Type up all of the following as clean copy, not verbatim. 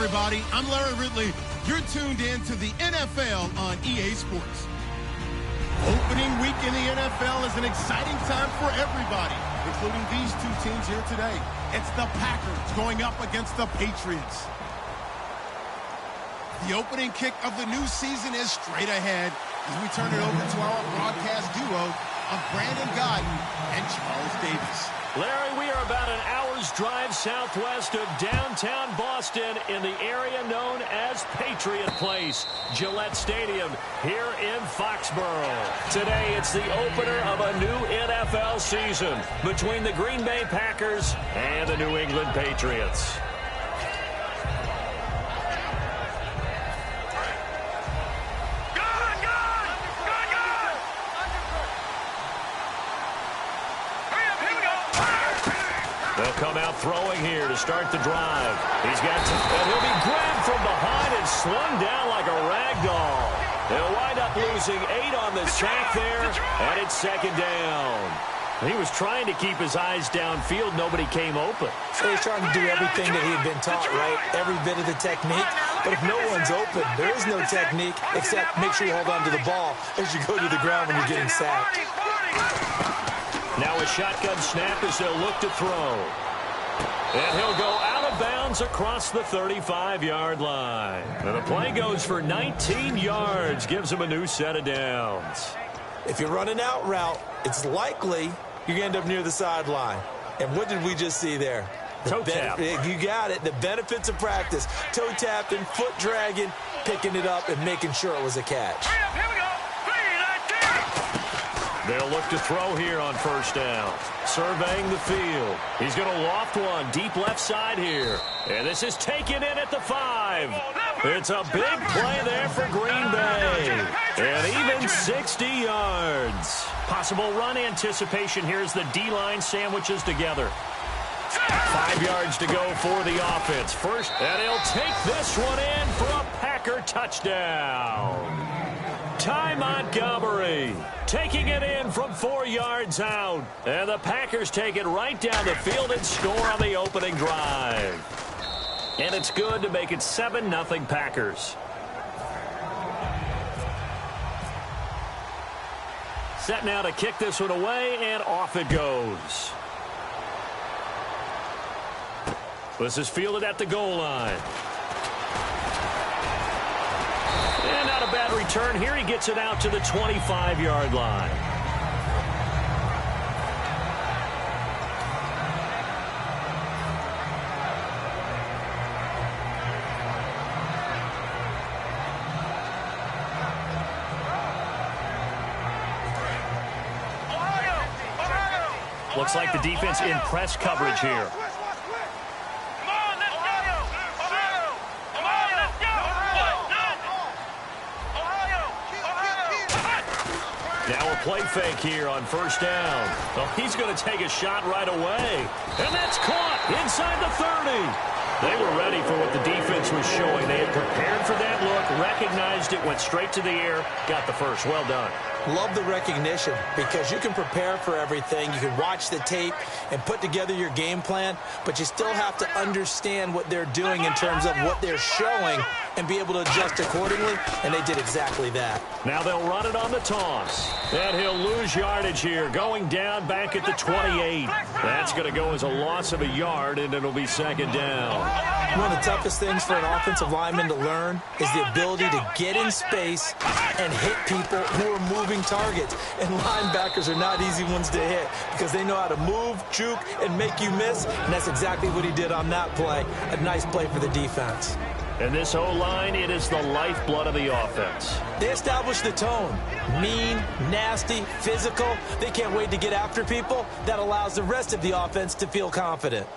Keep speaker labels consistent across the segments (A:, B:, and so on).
A: everybody. I'm Larry Ridley. You're tuned in to the NFL on EA Sports. Opening week in the NFL is an exciting time for everybody, including these two teams here today. It's the Packers going up against the Patriots. The opening kick of the new season is straight ahead as we turn it over to our broadcast duo of Brandon Godden and Charles Davis.
B: Larry, we are about an hour's drive southwest of downtown Boston in the area known as Patriot Place, Gillette Stadium here in Foxborough. Today, it's the opener of a new NFL season between the Green Bay Packers and the New England Patriots. They'll come out throwing here to start the drive. And he'll be grabbed from behind and slung down like a rag doll. They'll wind up losing 8 on the sack there, and it's second down. He was trying to keep his eyes downfield. Nobody came open.
C: So he's trying to do everything that he had been taught, right? Every bit of the technique. But if no one's open, there is no technique except make sure you hold on to the ball as you go to the ground when you're getting sacked.
B: Now a shotgun snap as they'll look to throw. And he'll go out of bounds across the 35-yard line. And the play goes for 19 yards, gives him a new set of downs.
C: If you're running out route, it's likely you're going to end up near the sideline. And what did we just see there?
B: Toe tap.
C: You got it. The benefits of practice. Toe tapping, foot dragging, picking it up, and making sure it was a catch.
B: They'll look to throw here on first down. Surveying the field. He's going to loft one deep left side here. And this is taken in at the 5. It's a big play there for Green Bay. And even 60 yards. Possible run anticipation here as the D-line sandwiches together. 5 yards to go for the offense. First, and he'll take this one in for a Packer touchdown. Ty Montgomery taking it in from 4 yards out. And the Packers take it right down the field and score on the opening drive. And it's good to make it 7-0 Packers. Set now to kick this one away, and off it goes. This is fielded at the goal line. And not a bad return here. He gets it out to the 25-yard line. Looks like the defense in press coverage here. Now a play fake here on first down. Well, he's going to take a shot right away. And that's caught inside the 30. They were ready for what the defense was showing. They had prepared for that look, recognized it, went straight to the air, got the first. Well done.
C: Love the recognition because you can prepare for everything. You can watch the tape and put together your game plan, but you still have to understand what they're doing in terms of what they're showing and be able to adjust accordingly, and they did exactly that.
B: Now they'll run it on the toss. And he'll lose yardage here, going down back at the 28. That's going to go as a loss of a yard, and it'll be second down.
C: One of the toughest things for an offensive lineman to learn is the ability to get in space and hit people who are moving targets. And linebackers are not easy ones to hit because they know how to move, juke, and make you miss. And that's exactly what he did on that play. A nice play for the defense.
B: And this O-line, it is the lifeblood of the offense.
C: They establish the tone. Mean, nasty, physical. They can't wait to get after people. That allows the rest of the offense to feel confident.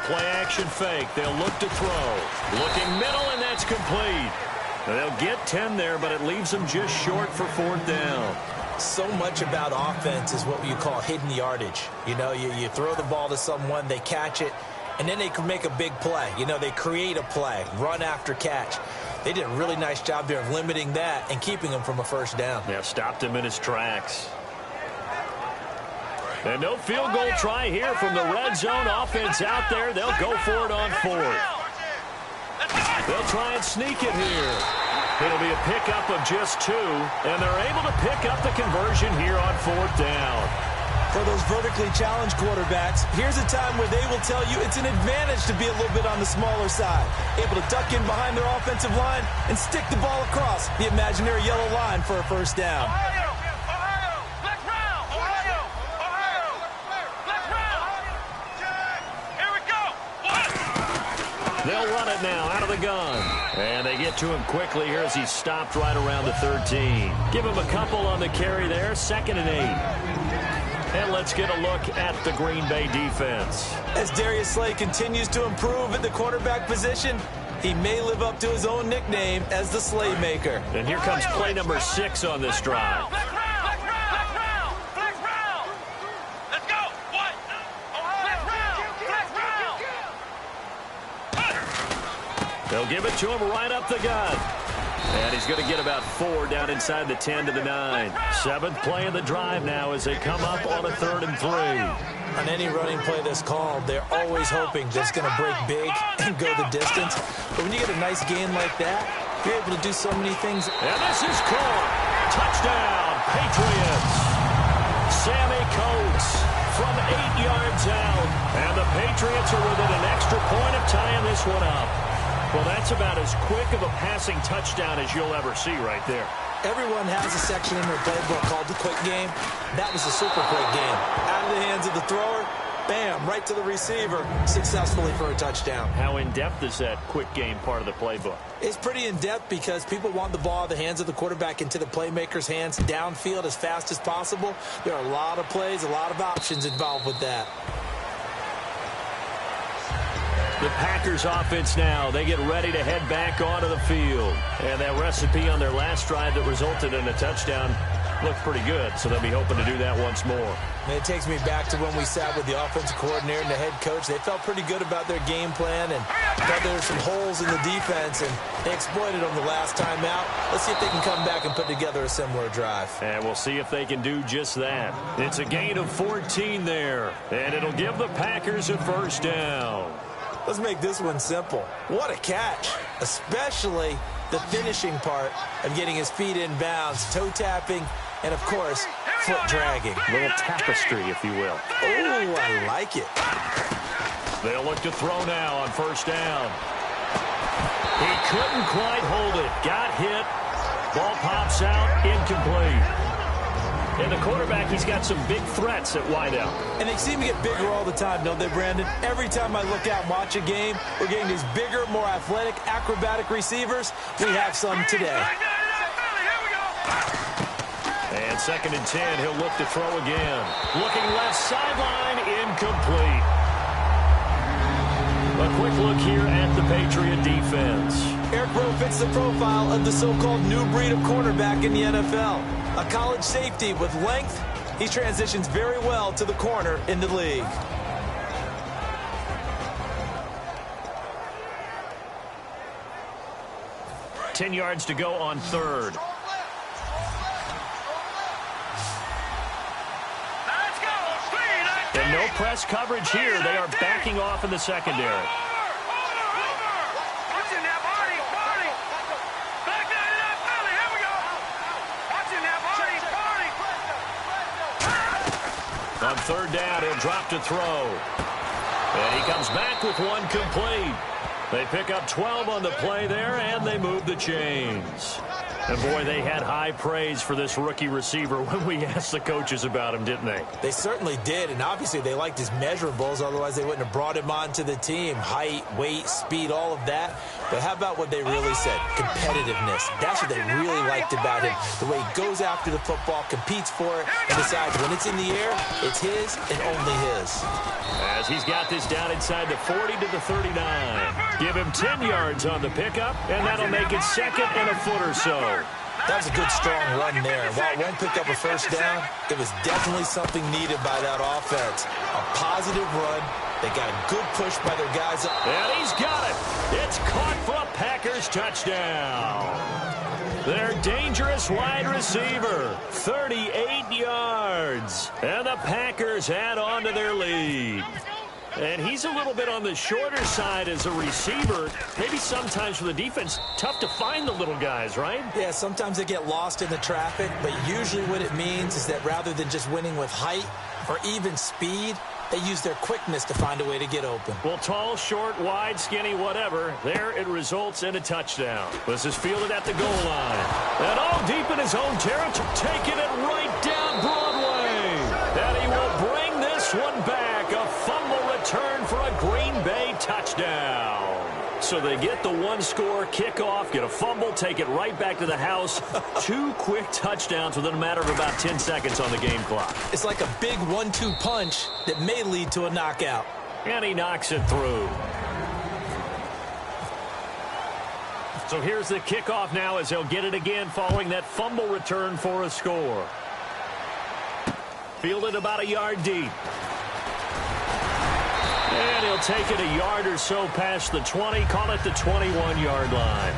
B: Play action fake. They'll look to throw. Looking middle, and that's complete. They'll get 10 there, but it leaves them just short for 4th down.
C: So much about offense is what you call hidden yardage. You know, you throw the ball to someone, they catch it, and then they can make a big play. You know, they create a play, run after catch. They did a really nice job there of limiting that and keeping him from a 1st down.
B: Yeah, stopped him in his tracks. And no field goal try here from the red zone offense out there. They'll go for it on 4th. They'll try and sneak it here. It'll be a pickup of just 2, and they're able to pick up the conversion here on 4th down.
C: For those vertically challenged quarterbacks, here's a time where they will tell you it's an advantage to be a little bit on the smaller side. Able to duck in behind their offensive line and stick the ball across the imaginary yellow line for a 1st down.
B: They'll run it now out of the gun. And they get to him quickly here as he's stopped right around the 13. Give him a couple on the carry there, 2nd and 8. And let's get a look at the Green Bay defense.
C: As Darius Slay continues to improve at the quarterback position, he may live up to his own nickname as the Slaymaker.
B: And here comes play number 6 on this drive. They'll give it to him right up the gut. And he's going to get about 4 down inside the 10 to the 9. 7th play of the drive now as they come up on a 3rd and 3.
C: On any running play that's called, they're always hoping that it's going to break big and go the distance. But when you get a nice gain like that, you're able to do so many things.
B: And this is caught. Touchdown, Patriots. Sammy Coates from 8 yards out. And the Patriots are within an extra point of tying this one up. Well, that's about as quick of a passing touchdown as you'll ever see right there.
C: Everyone has a section in their playbook called the quick game. That was a super quick game. Out of the hands of the thrower, bam, right to the receiver, successfully for a touchdown.
B: How in-depth is that quick game part of the playbook?
C: It's pretty in-depth because people want the ball out of the hands of the quarterback into the playmaker's hands downfield as fast as possible. There are a lot of plays, a lot of options involved with that.
B: The Packers offense now, they get ready to head back onto the field. And that recipe on their last drive that resulted in a touchdown looked pretty good, so they'll be hoping to do that once more.
C: And it takes me back to when we sat with the offensive coordinator and the head coach. They felt pretty good about their game plan and thought there were some holes in the defense, and they exploited them the last time out. Let's see if they can come back and put together a similar drive.
B: And we'll see if they can do just that. It's a gain of 14 there, and it'll give the Packers a 1st down.
C: Let's make this one simple. What a catch, especially the finishing part of getting his feet in bounds, toe tapping, and, of course, foot dragging.
B: A little tapestry, if you will.
C: Oh, I like it.
B: They'll look to throw now on 1st down. He couldn't quite hold it. Got hit. Ball pops out, incomplete. And the quarterback, he's got some big threats at wideout.
C: And they seem to get bigger all the time, don't they, Brandon? Every time I look out and watch a game, we're getting these bigger, more athletic, acrobatic receivers. We have some today.
B: And 2nd and 10, he'll look to throw again. Looking left sideline, incomplete. A quick look here at the Patriot defense.
C: Eric Rowe fits the profile of the so-called new breed of cornerback in the NFL. A college safety with length, he transitions very well to the corner in the league.
B: $10 yards to go on 3rd. And no press coverage here. They are backing off in the secondary. On 3rd down, he'll drop to throw. And he comes back with one complete. They pick up 12 on the play there, and they move the chains. And, boy, they had high praise for this rookie receiver when we asked the coaches about him, didn't they?
C: They certainly did, and obviously they liked his measurables. Otherwise, they wouldn't have brought him onto the team. Height, weight, speed, all of that. But how about what they really said? Competitiveness. That's what they really liked about him. The way he goes after the football, competes for it, and decides when it's in the air, it's his and only his.
B: As he's got this down inside the 40 to the 39. Give him 10 yards on the pickup, and that'll make it second and a foot or so.
C: That was a good, strong run there. While it won't pick up a first down, it was definitely something needed by that offense. A positive run. They got a good push by their guys.
B: And he's got it. It's caught for a Packers touchdown. Their dangerous wide receiver, 38 yards. And the Packers add on to their lead. And he's a little bit on the shorter side as a receiver. Maybe sometimes for the defense, tough to find the little guys, right?
C: Yeah, sometimes they get lost in the traffic, but usually what it means is that rather than just winning with height or even speed, they use their quickness to find a way to get open.
B: Well, tall, short, wide, skinny, whatever, there it results in a touchdown. This is fielded at the goal line. And all deep in his own territory, taking it right down Broadway. And he will bring this one back. A fumble return for a Green Bay touchdown. So they get the one-score kickoff, get a fumble, take it right back to the house. 2 quick touchdowns within a matter of about 10 seconds on the game clock.
C: It's like a big 1-2 punch that may lead to a knockout.
B: And he knocks it through. So here's the kickoff now as they'll get it again following that fumble return for a score. Fielded about a yard deep. And he'll take it a yard or so past the 20, call it the 21-yard line.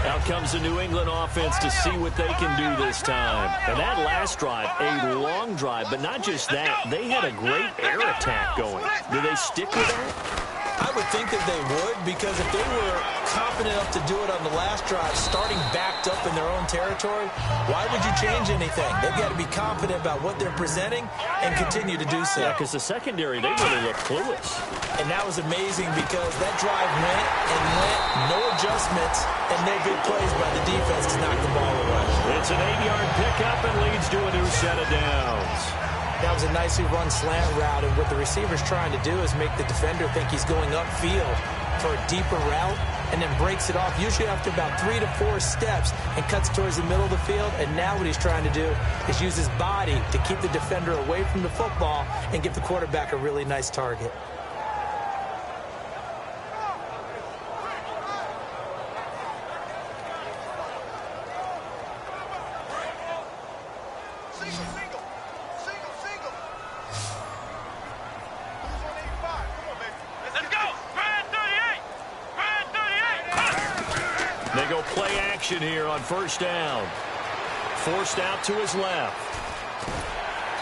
B: Out comes the New England offense to see what they can do this time. And that last drive, a long drive, but not just that. They had a great air attack going. Do they stick with that?
C: I would think that they would, because if they were confident enough to do it on the last drive, starting backed up in their own territory, why would you change anything? They've got to be confident about what they're presenting and continue to do so.
B: Yeah, because the secondary, they really look clueless.
C: And that was amazing because that drive went and went, no adjustments, and no big plays by the defense to knock the ball away.
B: It's an 8-yard pickup and leads to a new set of downs.
C: That was a nicely run slant route, and what the receiver's trying to do is make the defender think he's going upfield for a deeper route, and then breaks it off, usually after about 3 to 4 steps, and cuts towards the middle of the field. And now what he's trying to do is use his body to keep the defender away from the football and give the quarterback a really nice target.
B: They go play action here on first down. Forced out to his left.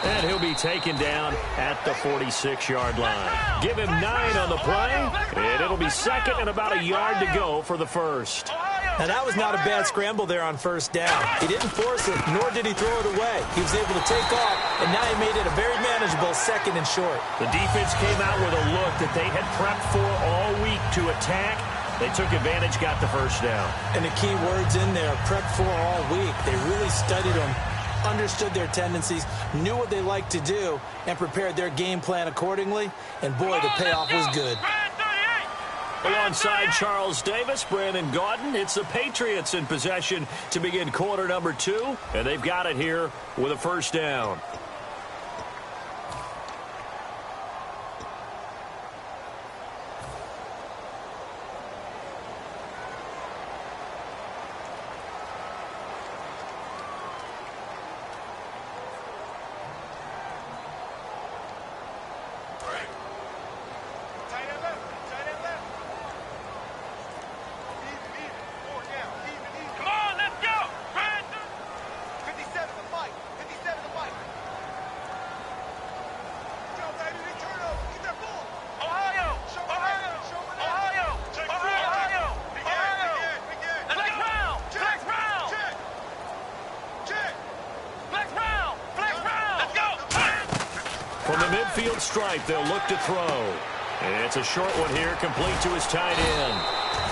B: And he'll be taken down at the 46-yard line. Give him 9 on the play, and it'll be second and about a yard to go for the first.
C: Now, that was not a bad scramble there on first down. He didn't force it, nor did he throw it away. He was able to take off, and now he made it a very manageable second and short.
B: The defense came out with a look that they had prepped for all week to attack. They took advantage, got the first down.
C: And the key words in there, prepped for all week. They really studied them, understood their tendencies, knew what they liked to do, and prepared their game plan accordingly. And boy, the payoff was good.
B: Alongside Charles Davis, Brandon Gaudin, it's the Patriots in possession to begin quarter number 2, and they've got it here with a first down. From the midfield stripe, they'll look to throw. It's a short one here, complete to his tight end.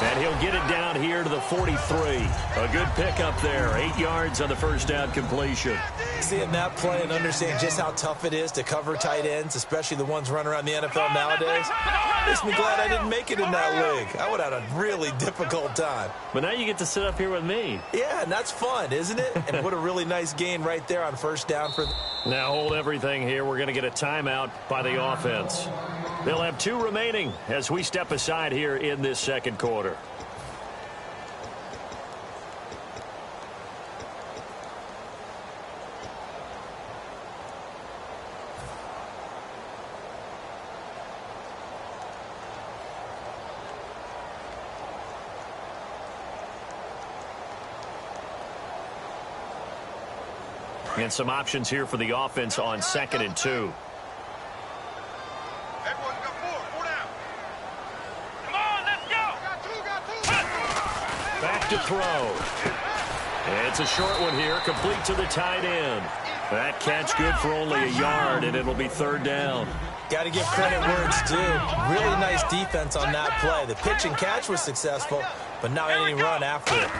B: And he'll get it down here to the 43. A good pickup there. 8 yards on the first down completion.
C: Seeing that play and understanding just how tough it is to cover tight ends, especially the ones running around the NFL nowadays, makes me glad I didn't make it in that league. I would have had a really difficult time.
B: But now you get to sit up here with me.
C: Yeah, and that's fun, isn't it? And what a really nice gain right there on first down for.
B: Now hold everything here. We're going to get a timeout by the offense. They'll have 2 remaining as we step aside here in this second quarter. And some options here for the offense on 2nd and 2. Back to throw. It's a short one here, complete to the tight end. That catch good for only a yard, and it'll be 3rd down.
C: Got to give credit where it's due. Really nice defense on that play. The pitch and catch was successful, but not any run after it.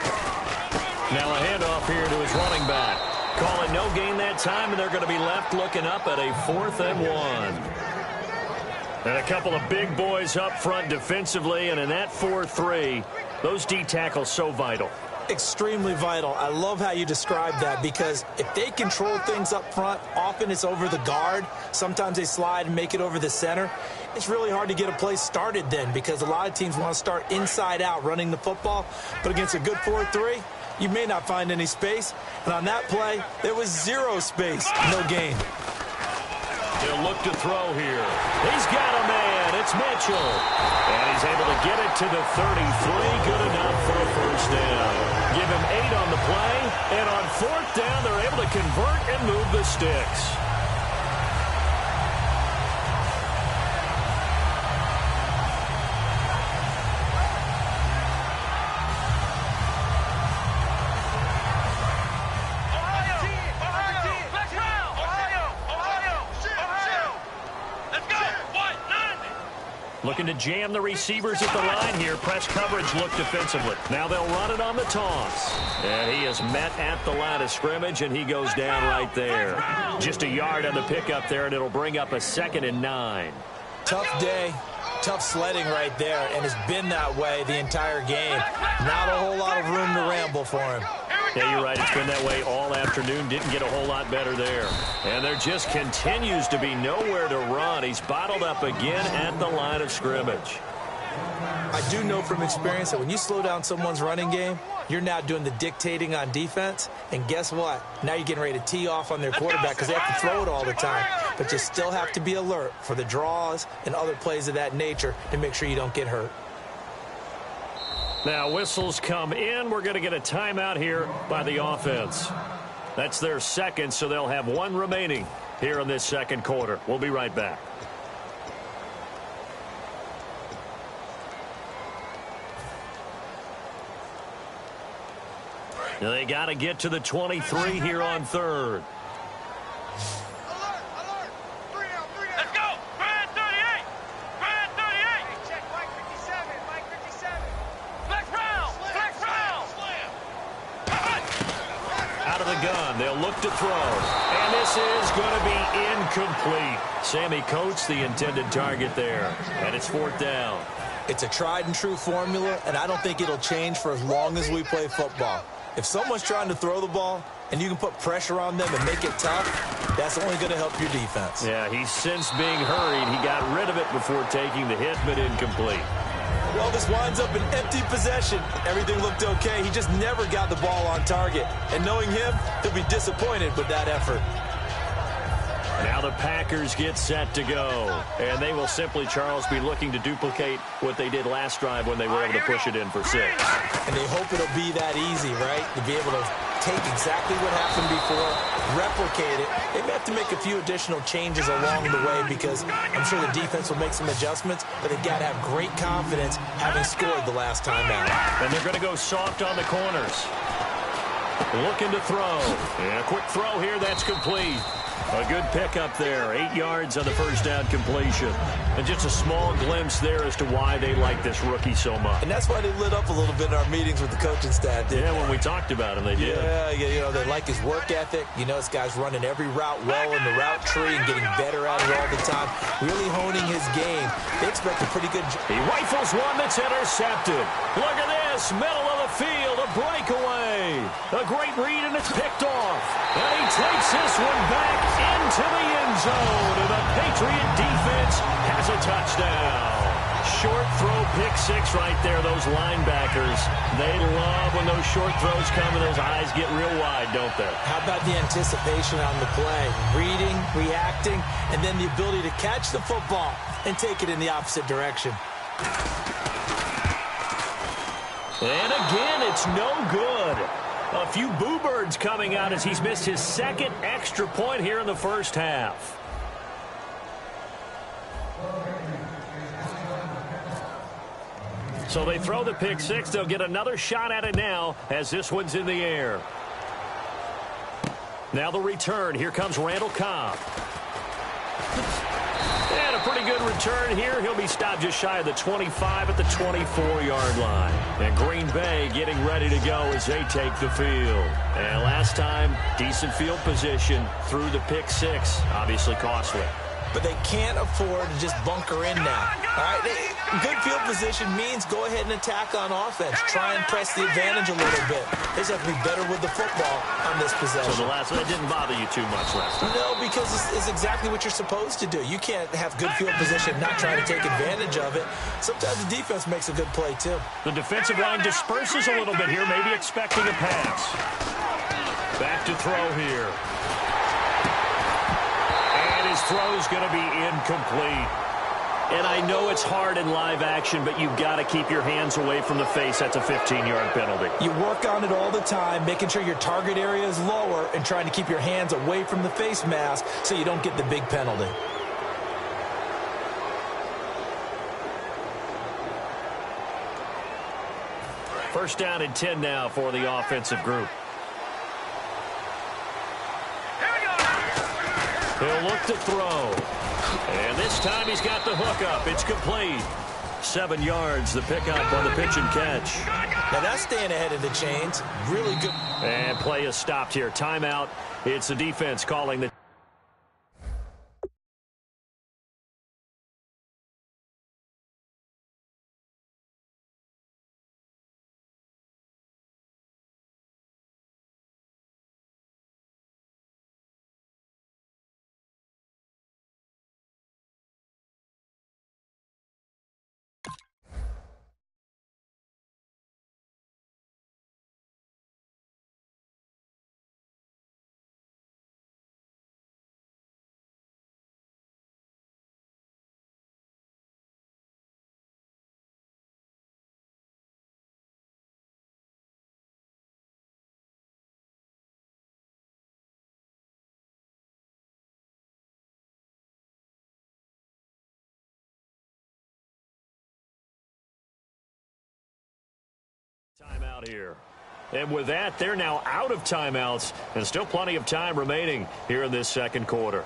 B: Now a handoff here to his running back. Calling no gain that time, and they're going to be left looking up at a 4th and 1. And a couple of big boys up front defensively, and in that 4-3, those D tackles so vital.
C: Extremely vital. I love how you describe that, because if they control things up front, often it's over the guard. Sometimes they slide and make it over the center. It's really hard to get a play started then, because a lot of teams want to start inside out running the football. But against a good 4-3, you may not find any space. And on that play, there was 0 space. No gain.
B: He'll look to throw here. He's got a man. It's Mitchell. And he's able to get it to the 33. Good enough for a first down. Give him 8 on the play. And on 4th down, they're able to convert and move the sticks. Looking to jam the receivers at the line here. Press coverage look defensively. Now they'll run it on the toss. And he is met at the line of scrimmage, and he goes down right there. Just a yard on the pickup there, and it'll bring up a 2nd and 9.
C: Tough day. Tough sledding right there, and it's been that way the entire game. Not a whole lot of room to ramble for him.
B: Yeah, you're right. It's been that way all afternoon. Didn't get a whole lot better there. And there just continues to be nowhere to run. He's bottled up again at the line of scrimmage.
C: I do know from experience that when you slow down someone's running game, you're now doing the dictating on defense. And guess what? Now you're getting ready to tee off on their quarterback because they have to throw it all the time. But you still have to be alert for the draws and other plays of that nature to make sure you don't get hurt.
B: Now whistles come in. We're going to get a timeout here by the offense. That's their 2nd, so they'll have 1 remaining here in this second quarter. We'll be right back. Now they got to get to the 23 here on 3rd. They'll look to throw. And this is going to be incomplete. Sammy Coates, the intended target there. And it's 4th down.
C: It's a tried and true formula, and I don't think it'll change for as long as we play football. If someone's trying to throw the ball and you can put pressure on them and make it tough, that's only going to help your defense.
B: Yeah, he's since being hurried. He got rid of it before taking the hit, but incomplete.
C: Well, this winds up an empty possession. Everything looked okay. He just never got the ball on target. And knowing him, he'll be disappointed with that effort.
B: Now the Packers get set to go. And they will simply, Charles, be looking to duplicate what they did last drive when they were able to push it in for 6.
C: And they hope it'll be that easy, right? To be able to take exactly what happened before, replicate it. They may have to make a few additional changes along the way because I'm sure the defense will make some adjustments, but they've got to have great confidence having scored the last time out.
B: And they're going to go soft on the corners. Looking to throw. And a quick throw here, that's complete. A good pickup there. 8 yards on the first down completion. And just a small glimpse there as to why they like this rookie so much.
C: And that's why they lit up a little bit in our meetings with the coaching staff.
B: Yeah, when we talked about him, they did.
C: Yeah, you know, they like his work ethic. You know, this guy's running every route well in the route tree and getting better at it all the time. Really honing his game. They expect a pretty good job.
B: He rifles one that's intercepted. Look at this. Middle of the field. A breakaway. A great read, and it's picked off. And he takes this one back into the end zone. And the Patriot defense has a touchdown. Short throw, pick six right there. Those linebackers, they love when those short throws come and those eyes get real wide, don't they?
C: How about the anticipation on the play? Reading, reacting, and then the ability to catch the football and take it in the opposite direction.
B: And again, it's no good. A few boo birds coming out as he's missed his second extra point here in the first half. So they throw the pick six. They'll get another shot at it now as this one's in the air. Now the return. Here comes Randall Cobb. And a pretty good return here. He'll be stopped just shy of the 25 at the 24-yard line. And Green Bay getting ready to go as they take the field. And last time, decent field position through the pick six. Obviously costly.
C: But they can't afford to just bunker in now. All right, good field position means go ahead and attack on offense. Try and press the advantage a little bit. They just have to be better with the football on this possession.
B: So the last one, it didn't bother you too much last time?
C: No, because it's exactly what you're supposed to do. You can't have good field position, not trying to take advantage of it. Sometimes the defense makes a good play, too.
B: The defensive line disperses a little bit here, maybe expecting a pass. Back to throw here. His throw's going to be incomplete. And I know it's hard in live action, but you've got to keep your hands away from the face. That's a 15-yard penalty.
C: You work on it all the time, making sure your target area is lower and trying to keep your hands away from the face mask so you don't get the big penalty.
B: First down and 10 now for the offensive group. He'll look to throw. And this time he's got the hook up. It's complete. 7 yards, the pickup on the pitch and catch.
C: Now that's staying ahead of the chains. Really good.
B: And play is stopped here. Timeout. It's the defense calling the timeout here. And with that, they're now out of timeouts and still plenty of time remaining here in this second quarter.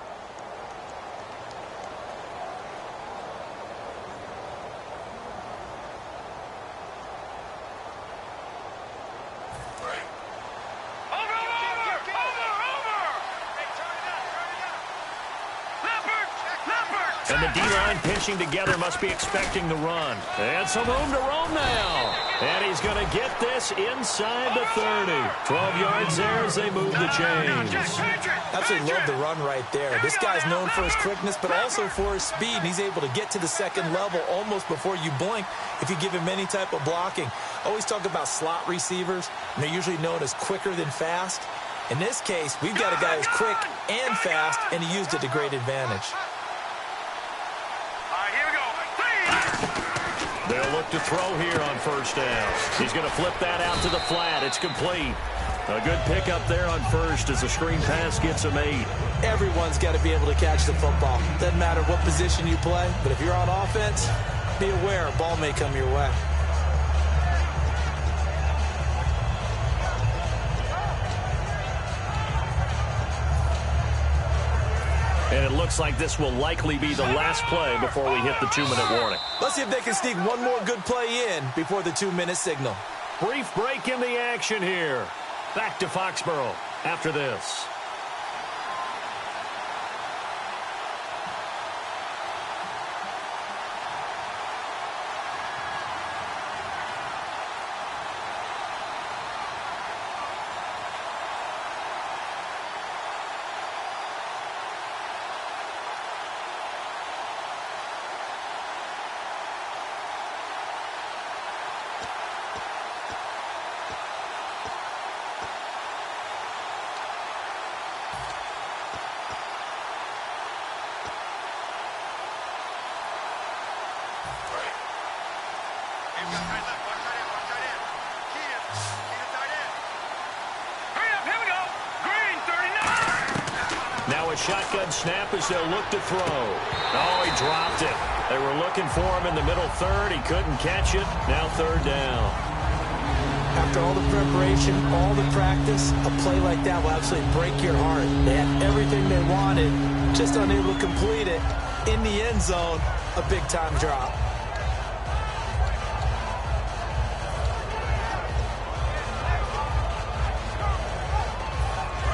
B: And the D-line pinching together must be expecting the run. And some room to roam now. And he's going to get this inside the 30. 12 yards there as they move the chains.
C: Absolutely love the run right there. This guy's known for his quickness, but also for his speed. And he's able to get to the second level almost before you blink if you give him any type of blocking. Always talk about slot receivers. And they're usually known as quicker than fast. In this case, we've got a guy who's quick and fast, and he used it to great advantage.
B: They'll look to throw here on first down. He's going to flip that out to the flat. It's complete. A good pickup there on first as the screen pass gets him 8.
C: Everyone's got to be able to catch the football. Doesn't matter what position you play, but if you're on offense, be aware a ball may come your way.
B: And it looks like this will likely be the last play before we hit the 2-minute warning.
C: Let's see if they can sneak one more good play in before the 2-minute signal.
B: Brief break in the action here. Back to Foxborough after this. Now a shotgun snap as they'll look to throw. Oh, he dropped it. They were looking for him in the middle third. He couldn't catch it. Now third down.
C: After all the preparation, all the practice, a play like that will absolutely break your heart. They had everything they wanted, just unable to complete it. In the end zone, a big-time drop.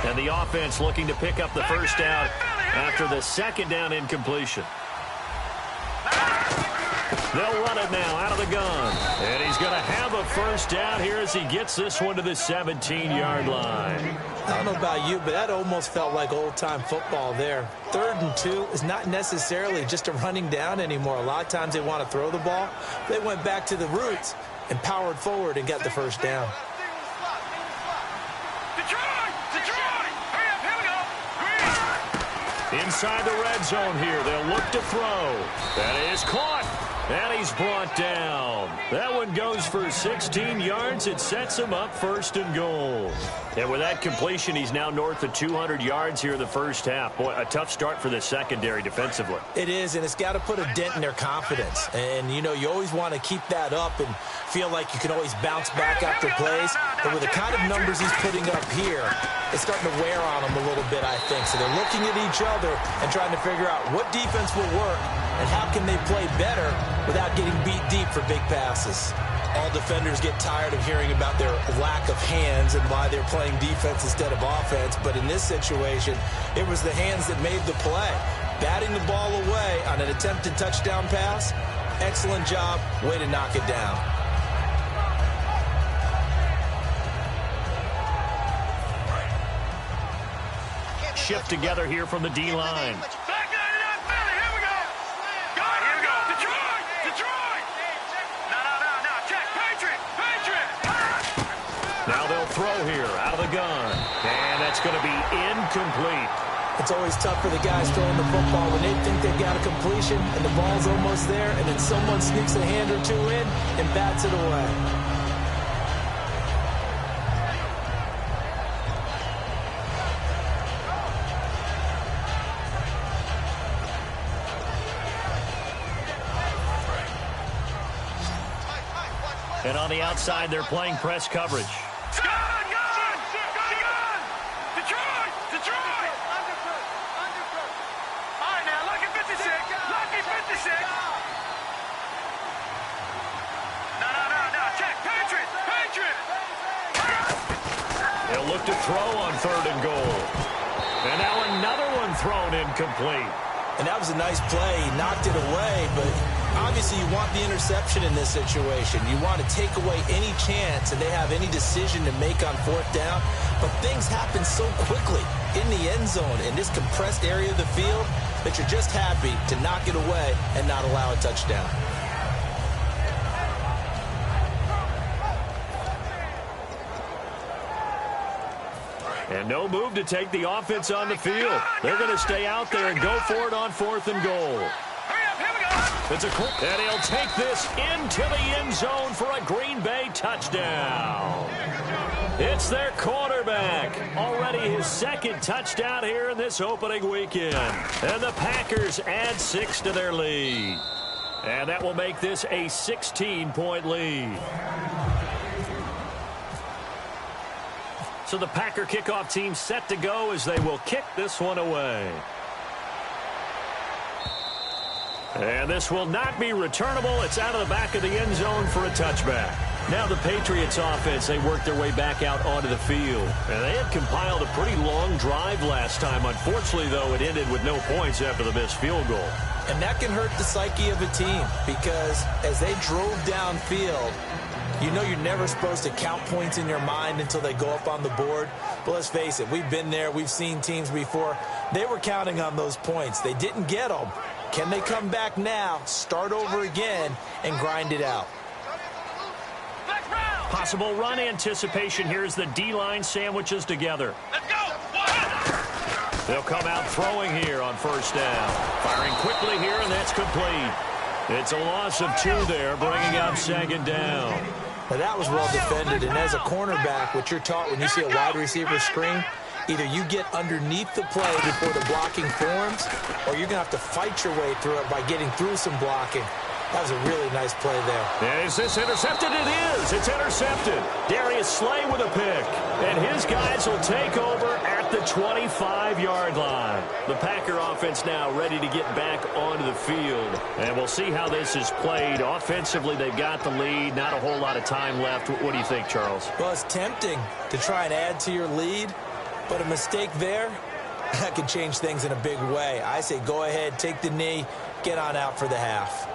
B: And the offense looking to pick up the first down after the second down incompletion. They'll run it now out of the gun. And he's going to have a first down here as he gets this one to the 17-yard line.
C: I don't know about you, but that almost felt like old-time football there. 3rd and 2 is not necessarily just a running down anymore. A lot of times they want to throw the ball. They went back to the roots and powered forward and got the first down.
B: Inside the red zone here, they'll look to throw. That is caught, and he's brought down. That one goes for 16 yards. It sets him up 1st and goal. And with that completion, he's now north of 200 yards here in the first half. Boy, a tough start for the secondary defensively.
C: It is, and it's got to put a dent in their confidence. And, you know, you always want to keep that up and feel like you can always bounce back after plays. But with the kind of numbers he's putting up here, it's starting to wear on them a little bit, I think. So they're looking at each other and trying to figure out what defense will work and how can they play better without getting beat deep for big passes. All defenders get tired of hearing about their lack of hands and why they're playing defense instead of offense. But in this situation, it was the hands that made the play. Batting the ball away on an attempted touchdown pass, excellent job, way to knock it down.
B: Shift together here from the D-line. Now they'll throw here out of the gun. And that's going to be incomplete.
C: It's always tough for the guys throwing the football when they think they've got a completion and the ball's almost there, and then someone sneaks a hand or two in and bats it away.
B: And on the outside, they're playing press coverage. They'll look to throw on 3rd and goal. And now another one thrown incomplete.
C: And that was a nice play. He knocked it away, but obviously you want the interception in this situation. You want to take away any chance and they have any decision to make on 4th down. But things happen so quickly in the end zone in this compressed area of the field that you're just happy to knock it away and not allow a touchdown.
B: And no move to take the offense on the field. They're going to stay out there and go for it on 4th and goal. It's and he'll take this into the end zone for a Green Bay touchdown. It's their quarterback. Already his 2nd touchdown here in this opening weekend. And the Packers add 6 to their lead. And that will make this a 16-point lead. So the Packer kickoff team set to go as they will kick this one away. And this will not be returnable. It's out of the back of the end zone for a touchback. Now the Patriots offense, they worked their way back out onto the field. And they had compiled a pretty long drive last time. Unfortunately, though, it ended with no points after the missed field goal.
C: And that can hurt the psyche of a team because as they drove downfield, you know you're never supposed to count points in your mind until they go up on the board. But let's face it, we've been there. We've seen teams before. They were counting on those points. They didn't get them. Can they come back now, start over again, and grind it out?
B: Possible run anticipation here as the D-line sandwiches together.
D: Let's go!
B: They'll come out throwing here on first down. Firing quickly here, and that's complete. It's a loss of 2 there, bringing out second down.
C: Now that was well defended, and as a cornerback, what you're taught when you see a wide receiver screen, either you get underneath the play before the blocking forms, or you're going to have to fight your way through it by getting through some blocking. That was a really nice play there.
B: Is this intercepted? It is. It's intercepted. Darius Slay with a pick. And his guys will take over at the 25-yard line. The Packer offense now ready to get back onto the field. And we'll see how this is played. Offensively, they've got the lead. Not a whole lot of time left. What do you think, Charles?
C: Well, it's tempting to try and add to your lead, but a mistake there, that could change things in a big way. I say go ahead, take the knee, get on out for the half.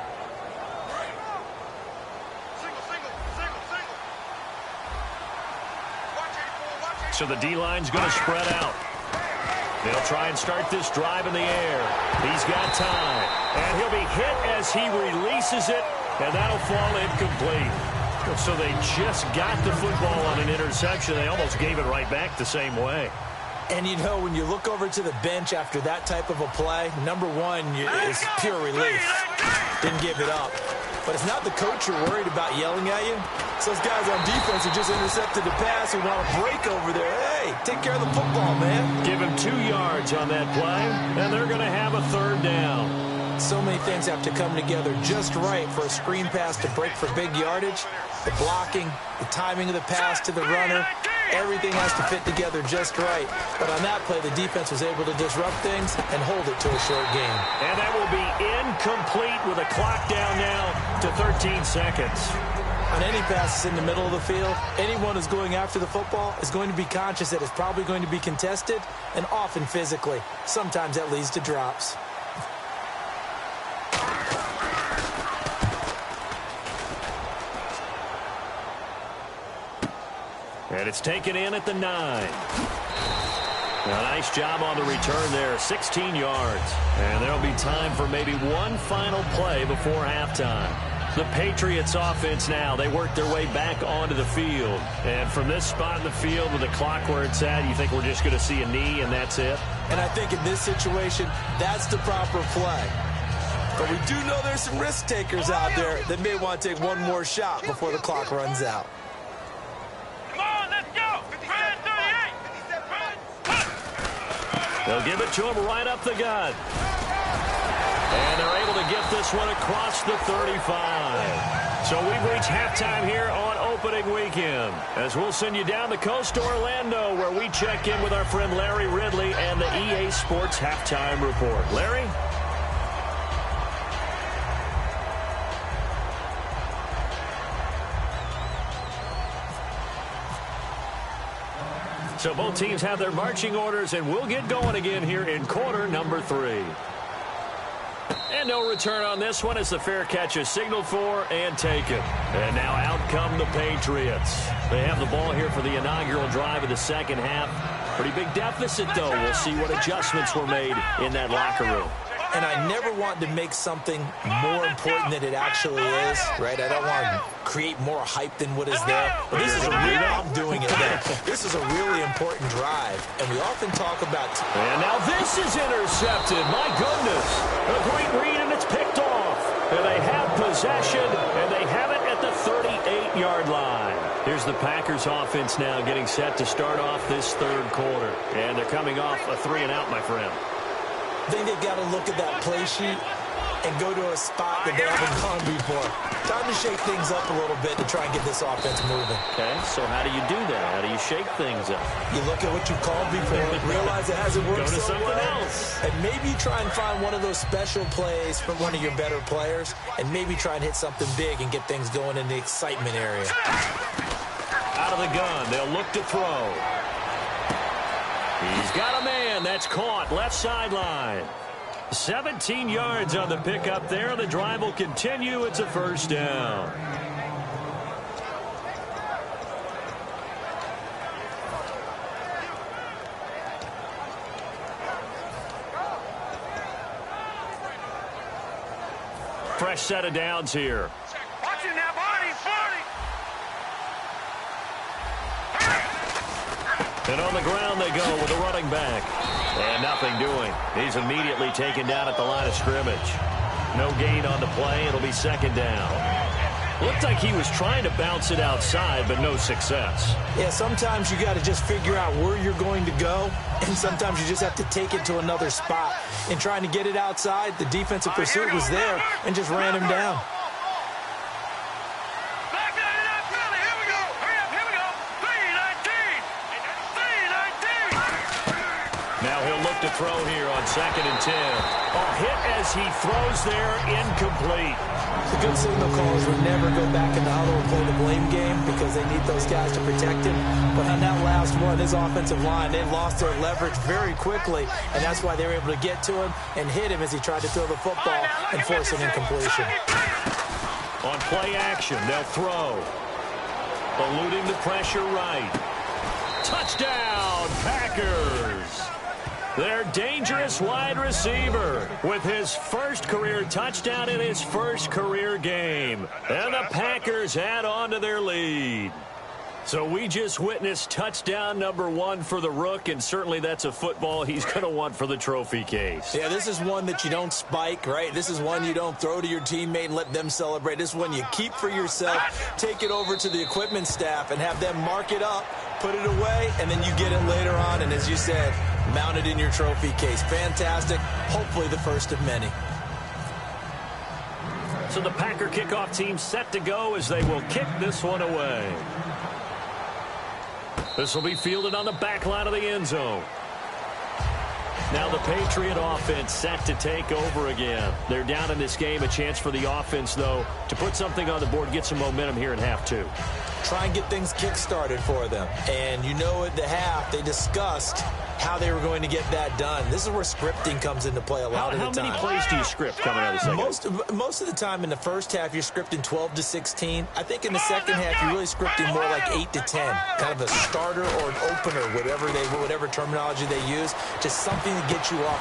B: So the D-line's going to spread out. They'll try and start this drive in the air. He's got time. And he'll be hit as he releases it, and that'll fall incomplete. So they just got the football on an interception. They almost gave it right back the same way.
C: And, you know, when you look over to the bench after that type of a play, number one is pure relief. Didn't give it up. But it's not the coach you're worried about yelling at you. It's those guys on defense who just intercepted the pass who want to break over there. Hey, take care of the football, man.
B: Give him 2 yards on that play, and they're going to have a third down.
C: So many things have to come together just right for a screen pass to break for big yardage. The blocking, the timing of the pass to the runner, everything has to fit together just right. But on that play, the defense was able to disrupt things and hold it to a short game.
B: And that will be incomplete with a clock down now to 13 seconds.
C: On any passes in the middle of the field, anyone who's going after the football is going to be conscious that it's probably going to be contested and often physically. Sometimes that leads to drops.
B: And it's taken in at the 9. A nice job on the return there, 16 yards. And there'll be time for maybe one final play before halftime. The Patriots offense now, they work their way back onto the field. And from this spot in the field with the clock where it's at, you think we're just going to see a knee and that's it?
C: And I think in this situation, that's the proper play. But we do know there's some risk takers out there that may want to take one more shot before the clock runs out.
B: They'll give it to him right up the gut. And they're able to get this one across the 35. So we've reached halftime here on opening weekend. As we'll send you down the coast to Orlando, where we check in with our friend Larry Ridley and the EA Sports Halftime Report. Larry? So both teams have their marching orders, and we'll get going again here in quarter number 3. And no return on this one as the fair catch is signaled for and taken. And now out come the Patriots. They have the ball here for the inaugural drive of the second half. Pretty big deficit, though. We'll see what adjustments were made in that locker room.
C: And I never want to make something more important than it actually is, right? I don't want to create more hype than what is there. But this is a real, I'm doing it now. This is a really important drive. And we often talk about...
B: And now this is intercepted. My goodness. A great read, and it's picked off. And they have possession, and they have it at the 38-yard line. Here's the Packers offense now getting set to start off this third quarter. And they're coming off a 3-and-out, my friend.
C: I think they've got to look at that play sheet and go to a spot that they haven't gone before. Time to shake things up a little bit to try and get this offense moving.
B: Okay, so how do you do that? How do you shake things up?
C: You look at what you called before, realize it hasn't worked
B: Go to
C: so
B: something
C: well,
B: else.
C: and maybe try and find one of those special plays from one of your better players, and maybe try and hit something big and get things going in the excitement area.
B: Out of the gun, they'll look to throw. He's got a man. That's caught. Left sideline. 17 yards on the pickup there. The drive will continue. It's a first down. Fresh set of downs here.
D: Watch it now, Barney.
B: And on the ground they go with a running back. And nothing doing. He's immediately taken down at the line of scrimmage. No gain on the play. It'll be second down. Looked like he was trying to bounce it outside, but no success.
C: Yeah, sometimes you got to just figure out where you're going to go, and sometimes you just have to take it to another spot. In trying to get it outside, the defensive pursuit was there and just ran him down.
B: Now he'll look to throw here on 2nd and 10. A hit as he throws there, incomplete.
C: The good signal callers would never go back in the huddle and play the blame game because they need those guys to protect him. But on that last one, his offensive line, they lost their leverage very quickly, and that's why they were able to get to him and hit him as he tried to throw the football and force an incompletion.
B: On play action, they'll throw. Eluding the pressure right. Touchdown, Packers! Their dangerous wide receiver with his first career touchdown in his first career game. And the Packers add on to their lead. So we just witnessed touchdown number 1 for the Rook, and certainly that's a football he's going to want for the trophy case.
C: Yeah, this is one that you don't spike, right? This is one you don't throw to your teammate and let them celebrate. This is one you keep for yourself, take it over to the equipment staff and have them mark it up, put it away, and then you get it later on, and as you said, mount it in your trophy case. Fantastic. Hopefully the first of many.
B: So the Packer kickoff team set to go as they will kick this one away. This will be fielded on the back line of the end zone. Now the Patriot offense set to take over again. They're down in this game. A chance for the offense, though, to put something on the board, get some momentum here in half 2.
C: Try and get things kick-started for them. And you know at the half, they discussed how they were going to get that done. This is where scripting comes into play a lot of the time.
B: How many plays do you script coming out of the second?
C: Most of the time in the first half, you're scripting 12 to 16. I think in the second half, you're really scripting more like 8 to 10. Kind of a starter or an opener, whatever terminology they use. Just something to get you off.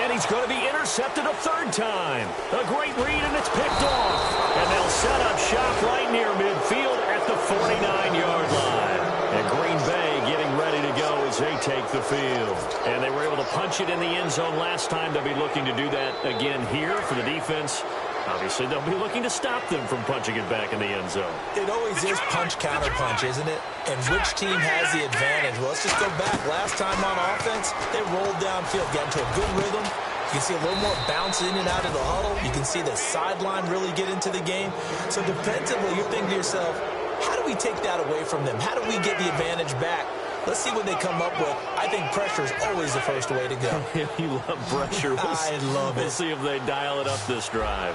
B: And he's going to be intercepted a third time. A great read, and it's picked off. And they'll set up shop right near midfield at the 49-yard line. And Green Bay getting ready to go as they take the field. And they were able to punch it in the end zone last time. They'll be looking to do that again here for the defense. Obviously, they'll be looking to stop them from punching it back in the end zone.
C: It always is punch-counter-punch, isn't it? And which team has the advantage? Well, let's just go back. Last time on offense, they rolled downfield, got into a good rhythm. You can see a little more bounce in and out of the huddle. You can see the sideline really get into the game. So defensively, you're thinking to yourself, how do we take that away from them? How do we get the advantage back? Let's see what they come up with. I think pressure is always the first way to go.
B: You love pressure.
C: I love it.
B: We'll see if they dial it up this drive.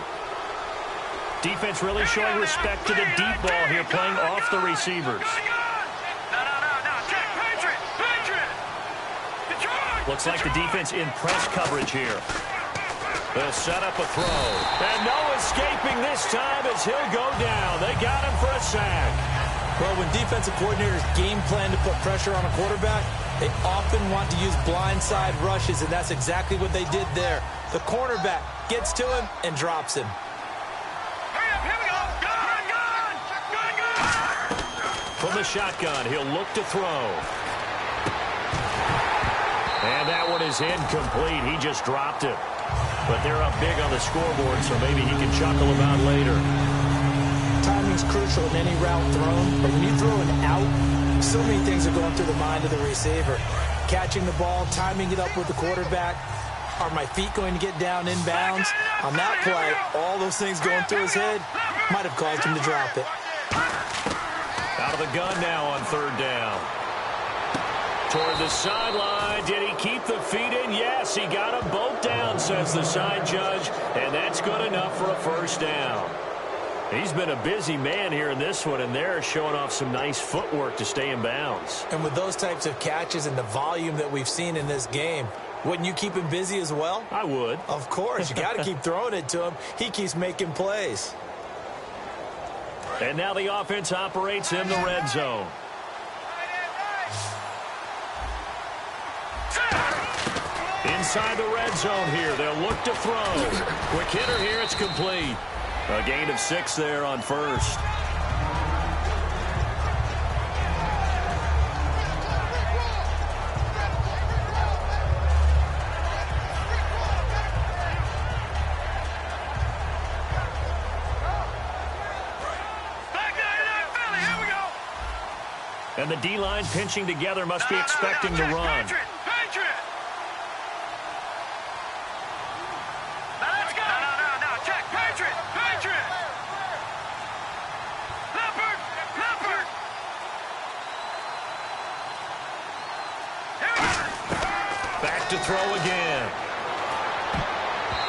B: Defense really showing respect to the deep ball here, playing off the receivers. Looks like the defense in press coverage here. They'll set up a throw. And no escaping this time as he'll go down. They got him for a sack.
C: Well, when defensive coordinators game plan to put pressure on a quarterback, they often want to use blindside rushes, and that's exactly what they did there. The cornerback gets to him and drops him.
B: From the shotgun, he'll look to throw. And that one is incomplete. He just dropped it. But they're up big on the scoreboard, so maybe he can chuckle about later.
C: Timing's crucial in any route thrown, but when you throw an out, so many things are going through the mind of the receiver. Catching the ball, timing it up with the quarterback. Are my feet going to get down inbounds? On that play, all those things going through his head might have caused him to drop it.
B: Out of the gun now on third down. Toward the sideline. Did he keep the feet in? Yes, he got them both down, says the side judge, and that's good enough for a first down. He's been a busy man here in this one, and they're showing off some nice footwork to stay in bounds.
C: And with those types of catches and the volume that we've seen in this game, wouldn't you keep him busy as well?
B: I would.
C: Of course. You got to keep throwing it to him. He keeps making plays.
B: And now the offense operates in the red zone. Inside the red zone here. They'll look to throw. Quick hitter here. It's complete. A gain of 6 there on first. And the D-line pinching together must be expecting to run. Back to throw again.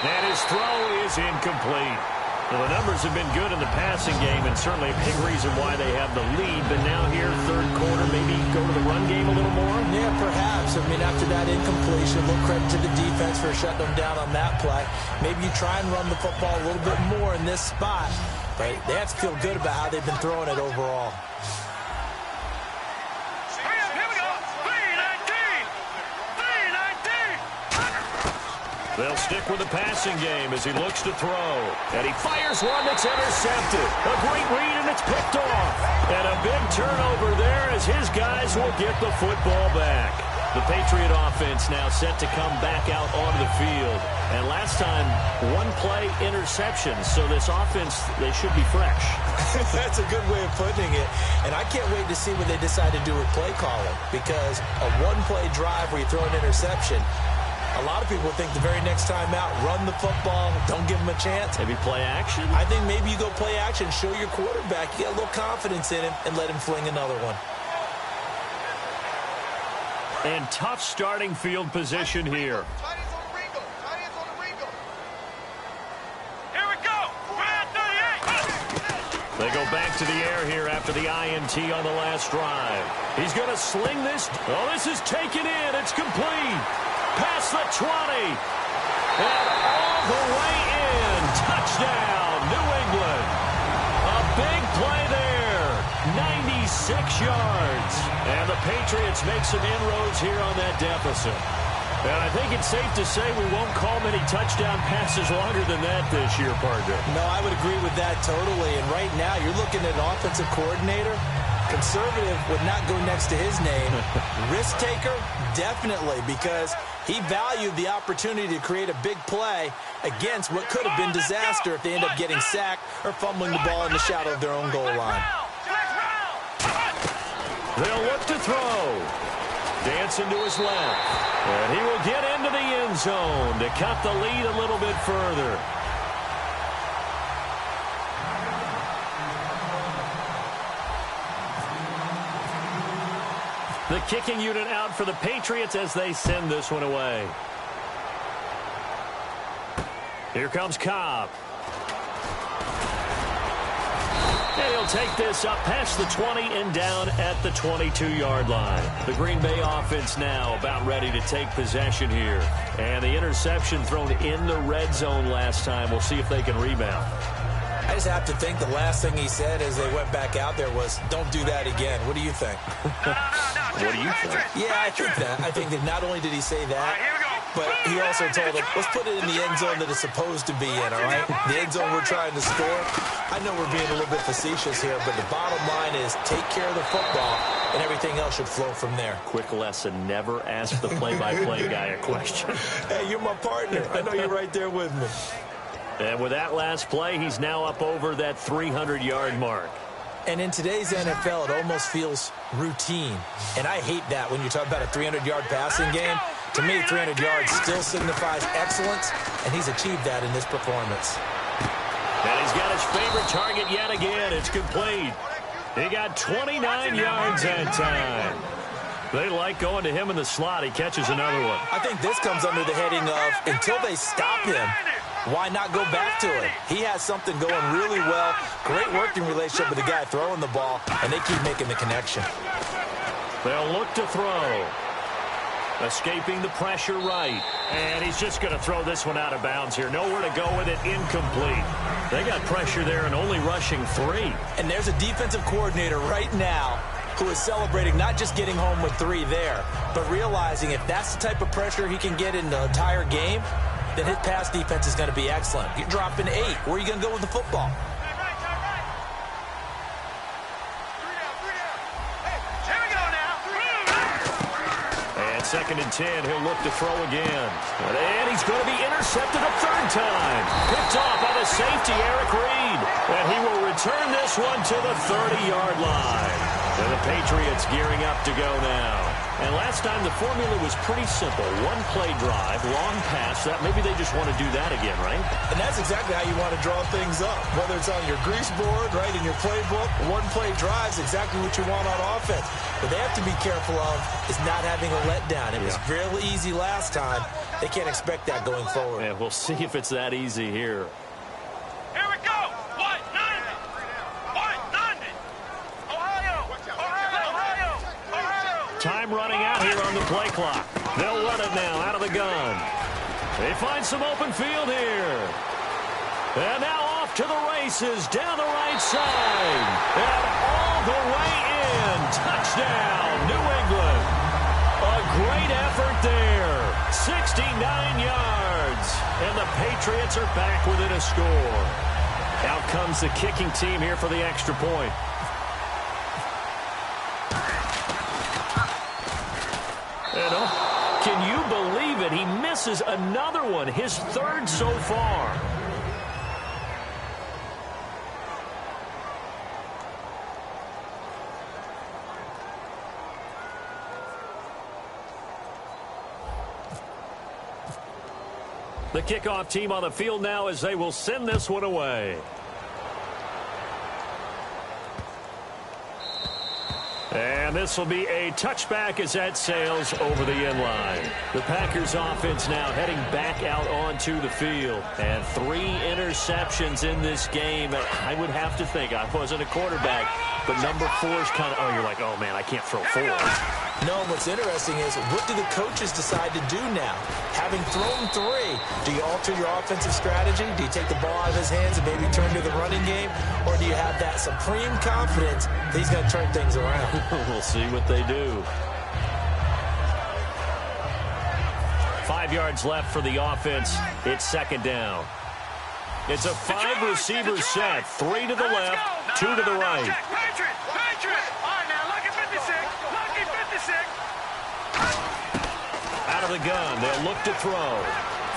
B: And his throw is incomplete. Well, the numbers have been good in the passing game, and certainly a big reason why they have the lead. But now here, third quarter, maybe go to the run game a little more?
C: Yeah, perhaps. I mean, after that incompletion, a little credit to the defense for shutting them down on that play. Maybe you try and run the football a little bit more in this spot. But they have to feel good about how they've been throwing it overall.
B: They'll stick with the passing game as he looks to throw. And he fires one that's intercepted. A great read, and it's picked off. And a big turnover there as his guys will get the football back. The Patriot offense now set to come back out onto the field. And last time, one-play interception. So this offense, they should be fresh.
C: That's a good way of putting it. And I can't wait to see what they decide to do with play calling. Because a one-play drive where you throw an interception, a lot of people think the very next time out, run the football, don't give him a chance.
B: Maybe play action?
C: I think maybe you go play action, show your quarterback, you get a little confidence in him, and let him fling another one.
B: And tough starting field position here. They go back to the air here after the INT on the last drive. He's going to sling this. Oh, this is taken in. It's complete. Past the 20. And all the way in. Touchdown, New England. A big play there. 96 yards. And the Patriots make some inroads here on that deficit. And I think it's safe to say we won't call many touchdown passes longer than that this year, partner.
C: No, I would agree with that totally. And right now, you're looking at an offensive coordinator. Conservative would not go next to his name. Risk taker, definitely, because he valued the opportunity to create a big play against what could have been disaster if they end up getting sacked or fumbling the ball in the shadow of their own goal line.
B: They'll look to throw. Dancing to his left. And he will get into the end zone to cut the lead a little bit further. The kicking unit out for the Patriots as they send this one away. Here comes Cobb. And he'll take this up past the 20 and down at the 22-yard line. The Green Bay offense now about ready to take possession here. And the interception thrown in the red zone last time. We'll see if they can rebound.
C: I just have to think the last thing he said as they went back out there was, don't do that again. What do you think?
B: What do you think?
C: Yeah, I think that. I think that not only did he say that, but he also told them, let's put it in the end zone that it's supposed to be in, all right? The end zone we're trying to score. I know we're being a little bit facetious here, but the bottom line is take care of the football, and everything else should flow from there.
B: Quick lesson, never ask the play-by-play guy a question.
C: Hey, you're my partner. I know you're right there with me.
B: And with that last play, he's now up over that 300-yard mark.
C: And in today's NFL, it almost feels routine. And I hate that when you talk about a 300-yard passing game. To me, 300 yards still signifies excellence, and he's achieved that in this performance.
B: And he's got his favorite target yet again. It's complete. He got 29 yards that time. They like going to him in the slot. He catches another one.
C: I think this comes under the heading of, until they stop him, why not go back to it? He has something going really well. Great working relationship with the guy throwing the ball, and they keep making the connection.
B: They'll look to throw. Escaping the pressure right. And he's just going to throw this one out of bounds here. Nowhere to go with it. Incomplete. They got pressure there and only rushing 3.
C: And there's a defensive coordinator right now who is celebrating not just getting home with 3 there, but realizing if that's the type of pressure he can get in the entire game, then his pass defense is going to be excellent. You're dropping 8. Where are you going to go with the football?
B: Second and 10, he'll look to throw again. And he's going to be intercepted a third time. Picked off by the safety, Eric Reed. And he will return this one to the 30-yard line. And the Patriots gearing up to go now. And last time the formula was pretty simple. One play drive, long pass. That maybe they just want to do that again, right?
C: And that's exactly how you want to draw things up. Whether it's on your grease board, right, in your playbook, one play drive is exactly what you want on offense. What they have to be careful of is not having a letdown. It was real easy last time. They can't expect that going forward.
B: Yeah, we'll see if it's that easy here.
D: Here we go. 190. 190. Ohio.
B: Time running out here on the play clock. They'll run it now out of the gun. They find some open field here. And now off to the races down the right side. And all the way in. Touchdown, New England. A great effort there. 69 yards. And the Patriots are back within a score. Out comes the kicking team here for the extra point. And can you believe it? He misses another one, his third so far. The kickoff team on the field now as they will send this one away. And this will be a touchback as that sails over the end line. The Packers offense now heading back out onto the field. And 3 interceptions in this game. I would have to think, I wasn't a quarterback, but number 4 is kind of, you're like, oh man, I can't throw 4.
C: No, what's interesting is, what do the coaches decide to do now? Having thrown 3, do you alter your offensive strategy? Do you take the ball out of his hands and maybe turn to the running game? Or do you have that supreme confidence that he's going to turn things around?
B: We'll see what they do. 5 yards left for the offense. It's second down. It's a 5-receiver set. 3 to the left, 2 to the right.
D: Patriot. All right, now, lucky 56. Lucky 56.
B: Out of the gun, they'll look to throw.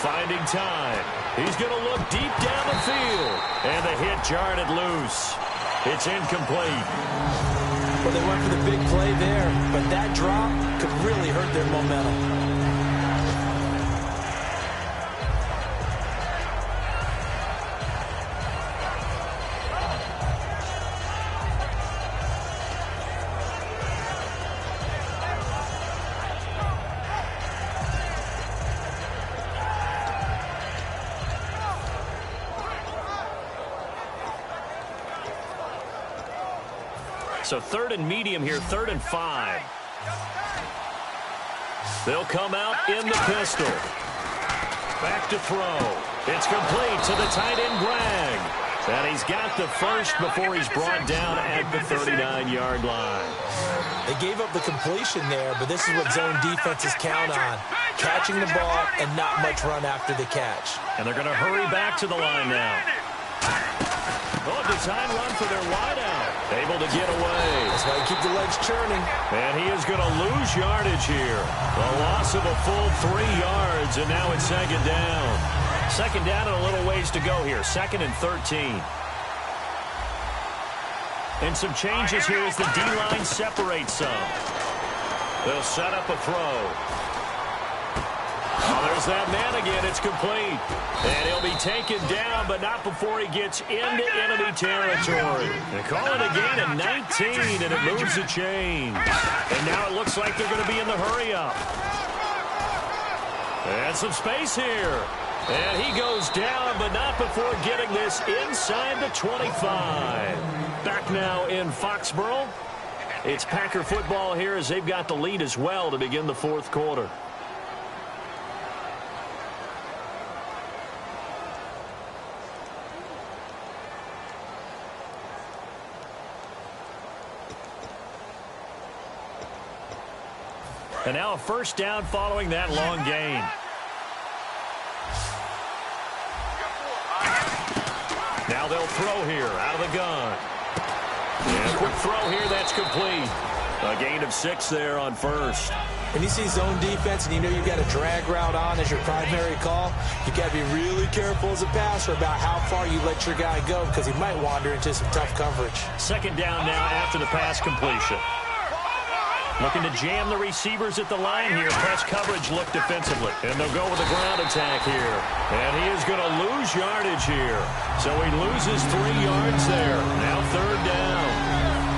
B: Finding time. He's going to look deep down the field. And the hit jarred it loose. It's incomplete.
C: Well, they went for the big play there, but that drop could really hurt their momentum.
B: So 3rd and medium here, 3rd and 5. They'll come out in the pistol. Back to throw. It's complete to the tight end, Bragg. And he's got the first before he's brought down at the 39-yard line.
C: They gave up the completion there, but this is what zone defenses count on. Catching the ball and not much run after the catch.
B: And they're going to hurry back to the line now. Oh, design run for their wideout. Able to get away.
C: That's why you keep the legs churning.
B: And he is going to lose yardage here. A loss of a full 3 yards, and now it's second down. Second down and a little ways to go here. 2nd and 13. And some changes here as the D-line separates some. They'll set up a throw. Oh, there's that man again. It's complete. And he'll be taken down, but not before he gets into enemy territory. They call it a gain of 19, and it moves the chain. And now it looks like they're going to be in the hurry-up. And some space here. And he goes down, but not before getting this inside the 25. Back now in Foxborough. It's Packer football here as they've got the lead as well to begin the fourth quarter. And now a first down following that long gain. Now they'll throw here out of the gun. And a quick throw here, that's complete. A gain of 6 there on first.
C: When you see zone defense and you know you've got a drag route on as your primary call, you got to be really careful as a passer about how far you let your guy go because he might wander into some tough coverage.
B: Second down now after the pass completion. Looking to jam the receivers at the line here. Press coverage look defensively. And they'll go with a ground attack here. And he is going to lose yardage here. So he loses 3 yards there. Now third down.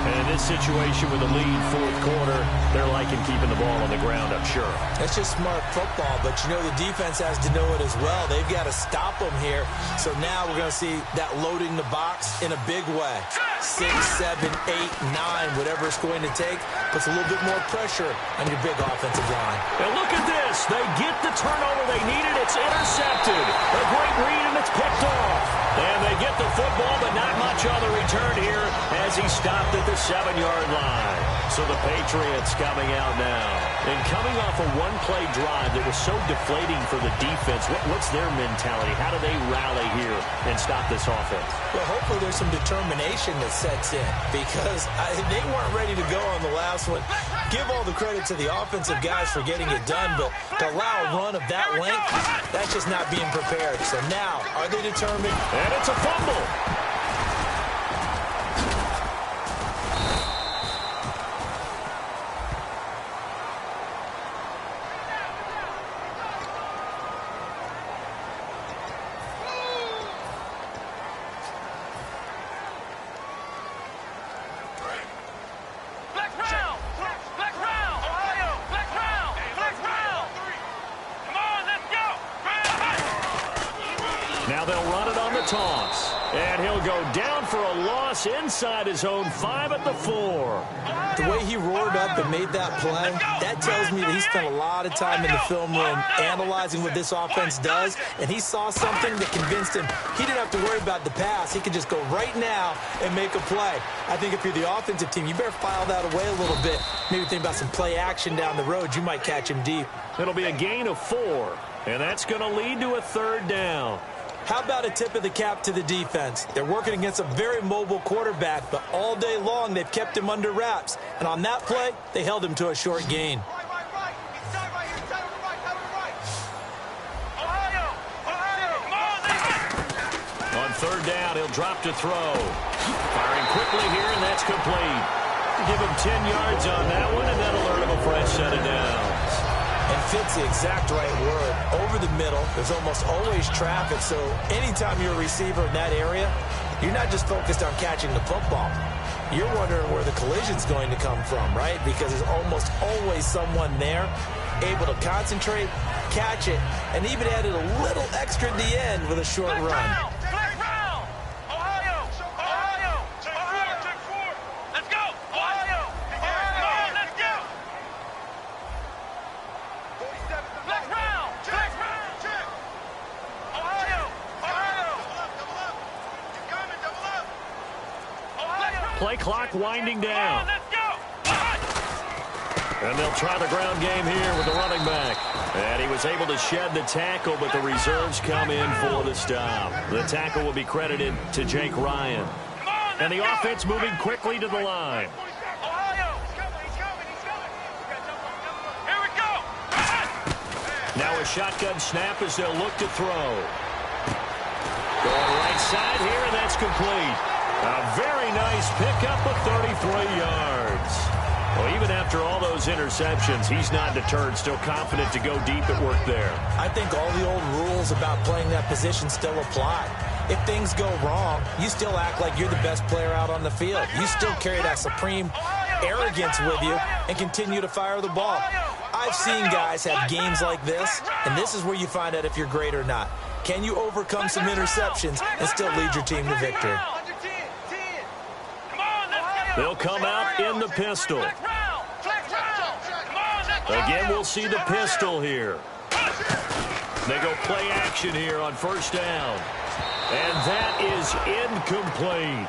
B: And in this situation with the lead fourth quarter, they're liking keeping the ball on the ground, I'm sure.
C: That's just smart football, but you know the defense has to know it as well. They've got to stop them here. So now we're going to see that loading the box in a big way. 6, 7, 8, 9, whatever it's going to take, puts a little bit more pressure on your big offensive line.
B: And look at this. They get the turnover they needed. It's intercepted. A great read, and it's picked off. And they get the football, but not much on the return here as he stopped at the 7-yard line. So the Patriots coming out now. And coming off a one-play drive that was so deflating for the defense, what's their mentality? How do they rally here and stop this offense?
C: Well, hopefully there's some determination that sets in because they weren't ready to go on the last one. Give all the credit to the offensive guys for getting it done, but to allow a run of that length, that's just not being prepared. So now, are they determined?
B: And it's a fumble. Now they'll run it on the toss. And he'll go down for a loss inside his own 5 at the 4.
C: The way he roared up and made that play, that tells me that he spent a lot of time in the film room analyzing what this offense does, and he saw something that convinced him he didn't have to worry about the pass. He could just go right now and make a play. I think if you're the offensive team, you better file that away a little bit. Maybe think about some play action down the road. You might catch him deep.
B: It'll be a gain of 4, and that's going to lead to a third down.
C: How about a tip of the cap to the defense? They're working against a very mobile quarterback, but all day long they've kept him under wraps. And on that play, they held him to a short gain.
B: On third down, he'll drop to throw. Firing quickly here, and that's complete. Give him 10 yards on that one, and that'll earn him a fresh set of downs.
C: And fit's the exact right word. Over the middle, there's almost always traffic, so anytime you're a receiver in that area, you're not just focused on catching the football. You're wondering where the collision's going to come from, right? Because there's almost always someone there able to concentrate, catch it, and even added a little extra at the end with a short run.
B: Play clock winding down. And they'll try the ground game here with the running back. And he was able to shed the tackle, but the reserves come in for the stop. The tackle will be credited to Jake Ryan. And the offense moving quickly to the line. Now a shotgun snap as they'll look to throw. Going right side here, and that's complete. A very nice pickup of 33 yards. Well, even after all those interceptions, he's not deterred, still confident to go deep at work there.
C: I think all the old rules about playing that position still apply. If things go wrong, you still act like you're the best player out on the field. You still carry that supreme arrogance with you and continue to fire the ball. I've seen guys have games like this, and this is where you find out if you're great or not. Can you overcome some interceptions and still lead your team to victory?
B: They'll come out in the pistol. Again, we'll see the pistol here. They go play action here on first down. And that is incomplete.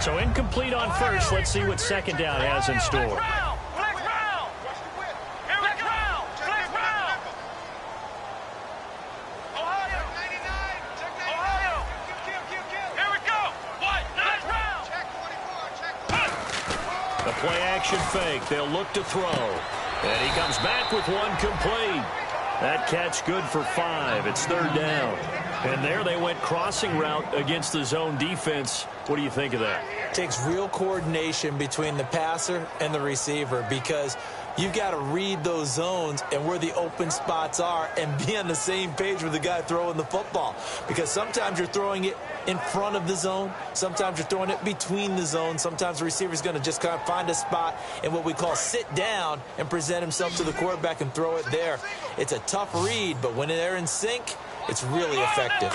B: So incomplete on first. Let's see what second down has in store. The play action fake. They'll look to throw. And he comes back with one complete. That catch good for 5. It's third down. And there they went crossing route against the zone defense. What do you think of that?
C: It takes real coordination between the passer and the receiver because you've got to read those zones and where the open spots are and be on the same page with the guy throwing the football. Because sometimes you're throwing it in front of the zone. Sometimes you're throwing it between the zones. Sometimes the receiver's going to just kind of find a spot and what we call sit down and present himself to the quarterback and throw it there. It's a tough read, but when they're in sync, it's really effective.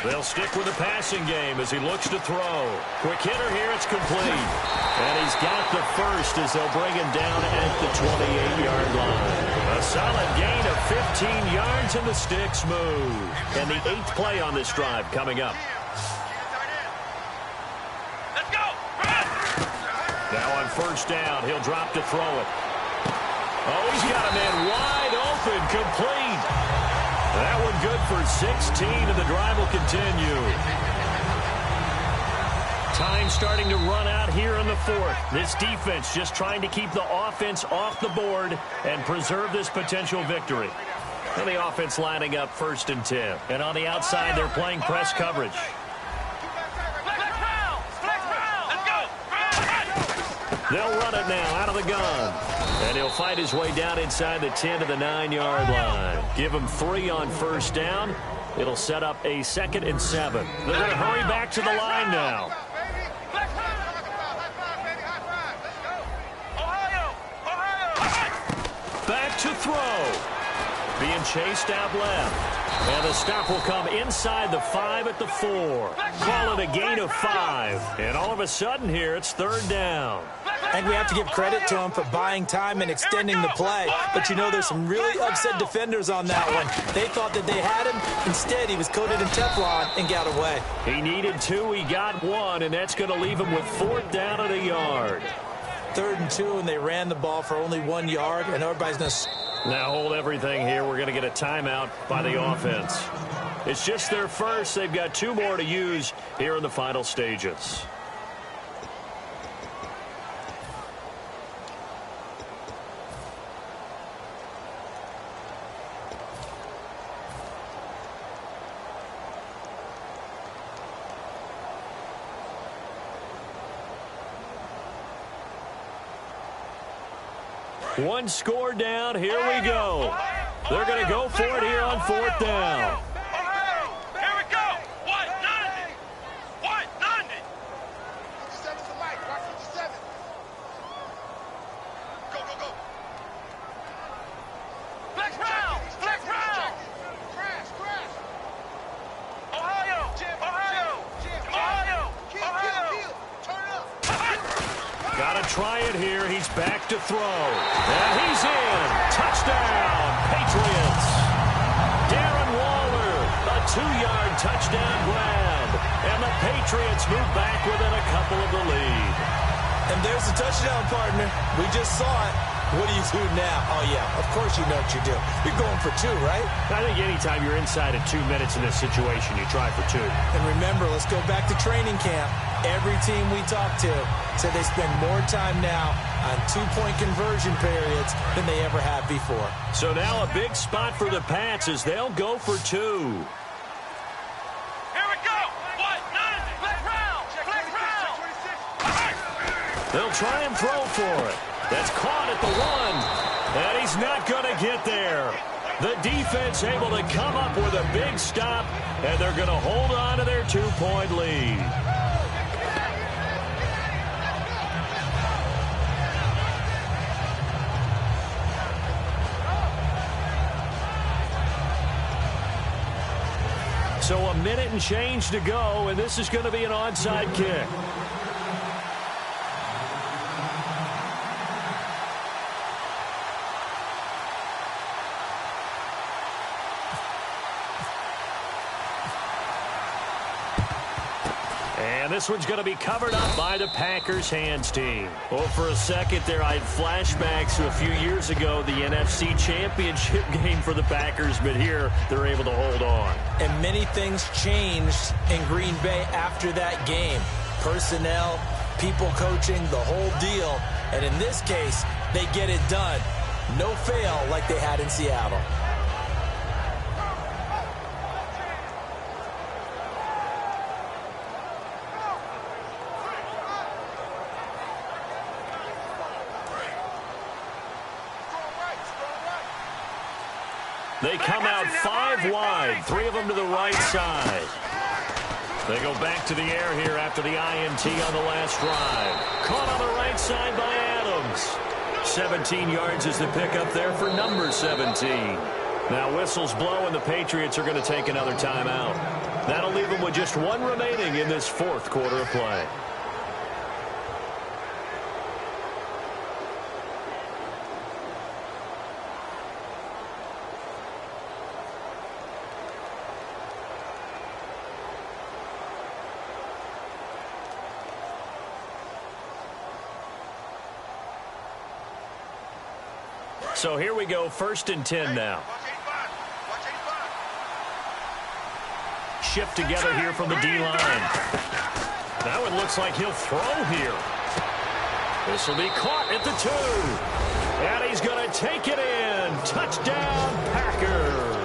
B: They'll stick with the passing game as he looks to throw. Quick hitter here, it's complete. And he's got the first as they'll bring him down at the 28-yard line. A solid gain of 15 yards and the sticks move. And the 8th play on this drive coming up.
D: Let's go.
B: Now on first down, he'll drop to throw it. Oh, he's got a man wide open, complete. That one good for 16, and the drive will continue. Time starting to run out here in the 4th. This defense just trying to keep the offense off the board and preserve this potential victory. And the offense lining up 1st and 10. And on the outside, they're playing press coverage. They'll run it now out of the gun. And he'll fight his way down inside the 10 to the 9-yard line. Give him 3 on first down. It'll set up a 2nd and 7. They're going to hurry back to the line now. Back to throw. Being chased out left. And the stop will come inside the 5 at the 4. Call it a gain of 5. And all of a sudden here, it's third down.
C: I think we have to give credit to him for buying time and extending the play. But, you know, there's some really upset defenders on that one. They thought that they had him. Instead, he was coated in Teflon and got away.
B: He needed 2. He got 1, and that's going to leave him with 4th down at a yard.
C: 3rd and 2, and they ran the ball for only 1 yard, and everybody's going to...
B: Now hold everything here. We're going to get a timeout by the offense. It's just their first. They've got 2 more to use here in the final stages. One score down. Here we go. They're going to go for it here on 4th down.
D: Here we go. 190. 190.
E: 57's the mic. Mark 57. Go, go, go.
D: Flex round. Flex round.
E: Crash, crash.
D: Ohio. Ohio. Ohio. Ohio.
E: Turn up.
B: Got to try it here. He's back to throw. And he's in. Touchdown, Patriots. Darren Waller, a 2-yard touchdown grab. And the Patriots move back within a couple of the lead.
C: And there's the touchdown, partner. We just saw it. What do you do now? Oh, yeah, of course you know what you do. You're going for 2, right?
B: I think anytime you're inside of 2 minutes in this situation, you try for 2.
C: And remember, let's go back to training camp. Every team we talk to said they spend more time now on 2-point conversion periods than they ever have before.
B: So now a big spot for the Pats as they'll go for 2.
D: Here we go. What? 9. Flex round. Flex round.
B: They'll try and throw for it. That's caught at the 1. And he's not going to get there. The defense able to come up with a big stop, and they're going to hold on to their 2-point lead. So a minute and change to go, and this is going to be an onside kick. And this one's going to be covered up by the Packers hands team. Oh, for a second there, I had flashbacks to a few years ago, the NFC Championship game for the Packers, but here they're able to hold on.
C: And many things changed in Green Bay after that game. Personnel, people coaching, the whole deal. And in this case, they get it done. No fail like they had in Seattle.
B: They come out 5 wide, 3 of them to the right side. They go back to the air here after the INT on the last drive. Caught on the right side by Adams. 17 yards is the pickup there for number 17. Now whistles blow and the Patriots are going to take another timeout. That'll leave them with just 1 remaining in this 4th quarter of play. So here we go, 1st and 10 now. Shift together here from the D-line. Now it looks like he'll throw here. This will be caught at the 2. And he's going to take it in. Touchdown, Packers.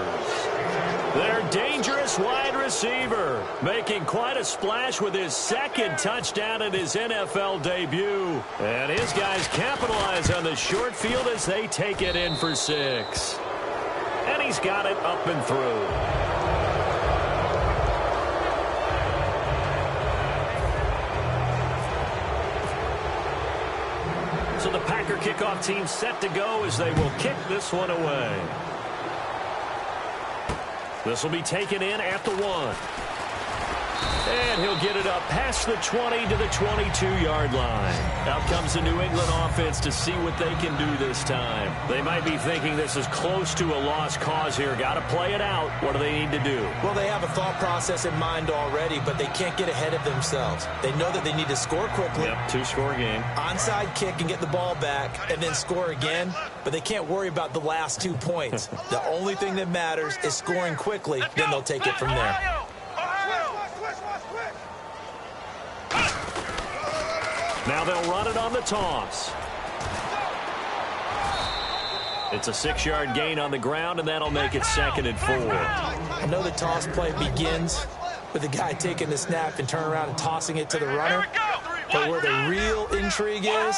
B: Their dangerous wide receiver making quite a splash with his 2nd touchdown in his NFL debut. And his guys capitalize on the short field as they take it in for 6. And he's got it up and through. So the Packer kickoff team set to go as they will kick this one away. This will be taken in at the 1. And he'll get it up past the 20 to the 22-yard line. Out comes the New England offense to see what they can do this time. They might be thinking this is close to a lost cause here. Got to play it out. What do they need to do?
C: Well, they have a thought process in mind already, but they can't get ahead of themselves. They know that they need to score quickly.
B: Yep, 2-score game.
C: Onside kick and get the ball back and then score again, but they can't worry about the last 2 points. The only thing that matters is scoring quickly, then they'll take it from there.
B: Now they'll run it on the toss. It's a 6-yard gain on the ground, and that'll make it 2nd and 4.
C: I know the toss play begins with the guy taking the snap and turning around and tossing it to the runner. But where the real intrigue is,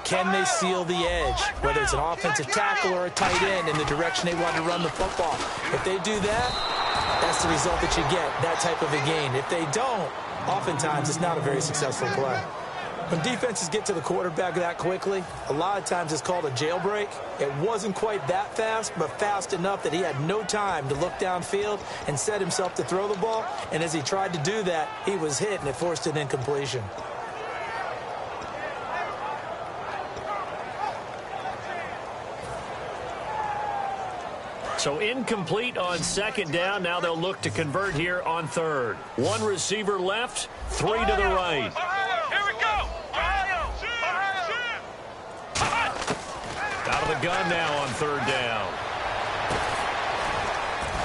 C: can they seal the edge? Whether it's an offensive tackle or a tight end in the direction they want to run the football. If they do that, that's the result that you get, that type of a gain. If they don't, oftentimes it's not a very successful play. When defenses get to the quarterback that quickly, a lot of times it's called a jailbreak. It wasn't quite that fast, but fast enough that he had no time to look downfield and set himself to throw the ball. And as he tried to do that, he was hit, and it forced an incompletion.
B: So incomplete on 2nd down. Now they'll look to convert here on 3rd. 1 receiver left, 3 to the right. gun now on third down.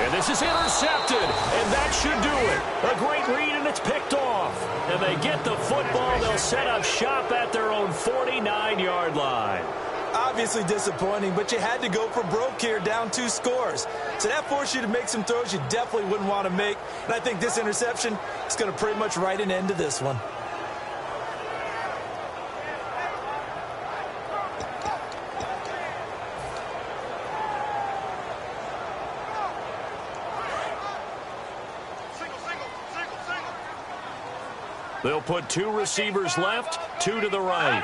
B: And this is intercepted, and that should do it. A great read, and it's picked off. And they get the football. They'll set up shop at their own 49-yard line.
C: Obviously disappointing, but you had to go for broke here, down 2 scores. So that forced you to make some throws you definitely wouldn't want to make. And I think this interception is going to pretty much write an end to this one.
B: They'll put 2 receivers left, 2 to the right.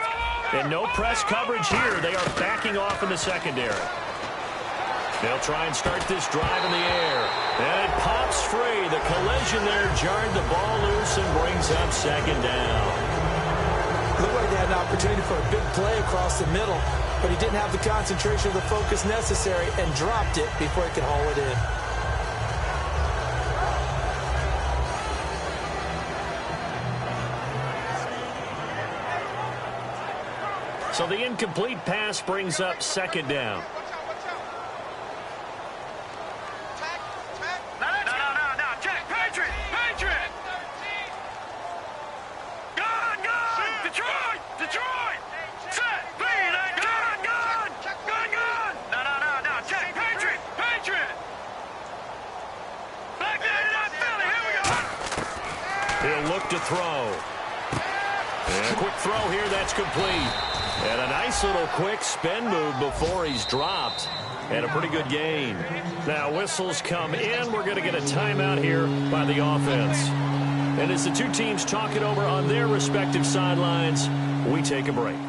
B: And no press coverage here. They are backing off in the secondary. They'll try and start this drive in the air. And it pops free. The collision there jarred the ball loose and brings up second down.
C: Looked like they had an opportunity for a big play across the middle, but he didn't have the concentration or the focus necessary and dropped it before he could haul it in.
B: So the incomplete pass brings up second down.
D: No. Check. Patriot. Gun. Detroit. Set. Lead. Gun. No. Check. Patriot. Back there. Philly. Here we go.
B: He'll look to throw. And a quick throw here. That's complete. And a nice little quick spin move before he's dropped. And a pretty good gain. Now whistles come in. We're going to get a timeout here by the offense. And as the 2 teams talk it over on their respective sidelines, we take a break.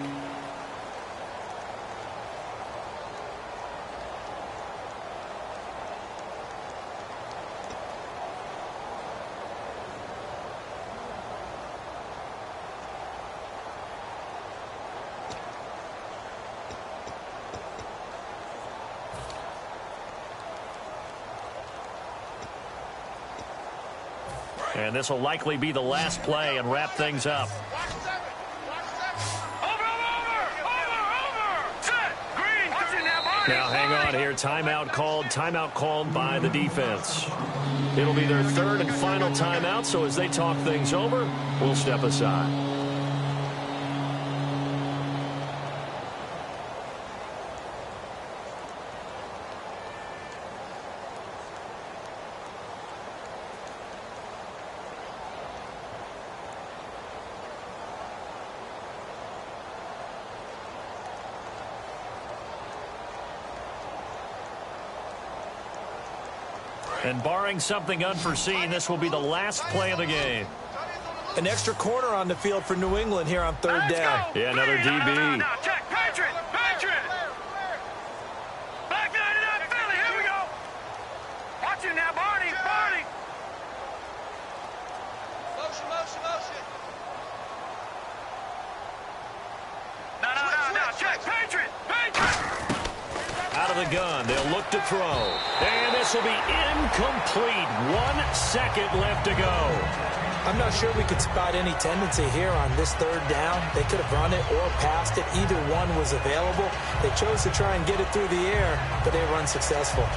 B: And this will likely be the last play and wrap things up.
D: Over. Set. Green.
B: Now hang on here. Timeout called by the defense. It'll be their 3rd and final timeout, so as they talk things over, we'll step aside. And barring something unforeseen, this will be the last play of the game.
C: An extra corner on the field for New England here on third down.
B: Yeah, another DB.
D: Now, check. Patriot. Back there, Philly. Here we go. Watch him now, Barney.
E: Motion.
D: No. Check. Patriot.
B: Out of the gun, they'll look to throw. And this will be incomplete. 1 second left to go.
C: I'm not sure we could spot any tendency here on this third down. They could have run it or passed it. Either one was available. They chose to try and get it through the air, but they were unsuccessful.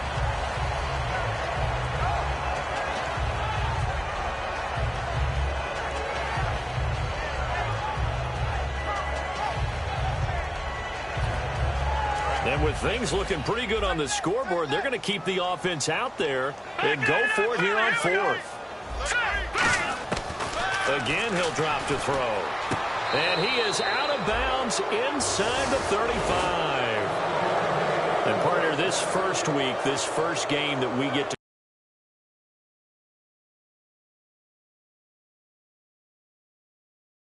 B: And with things looking pretty good on the scoreboard, they're going to keep the offense out there and go for it here on 4th. Again, he'll drop to throw. And he is out of bounds inside the 35. And partner, this first week, this first game that we get to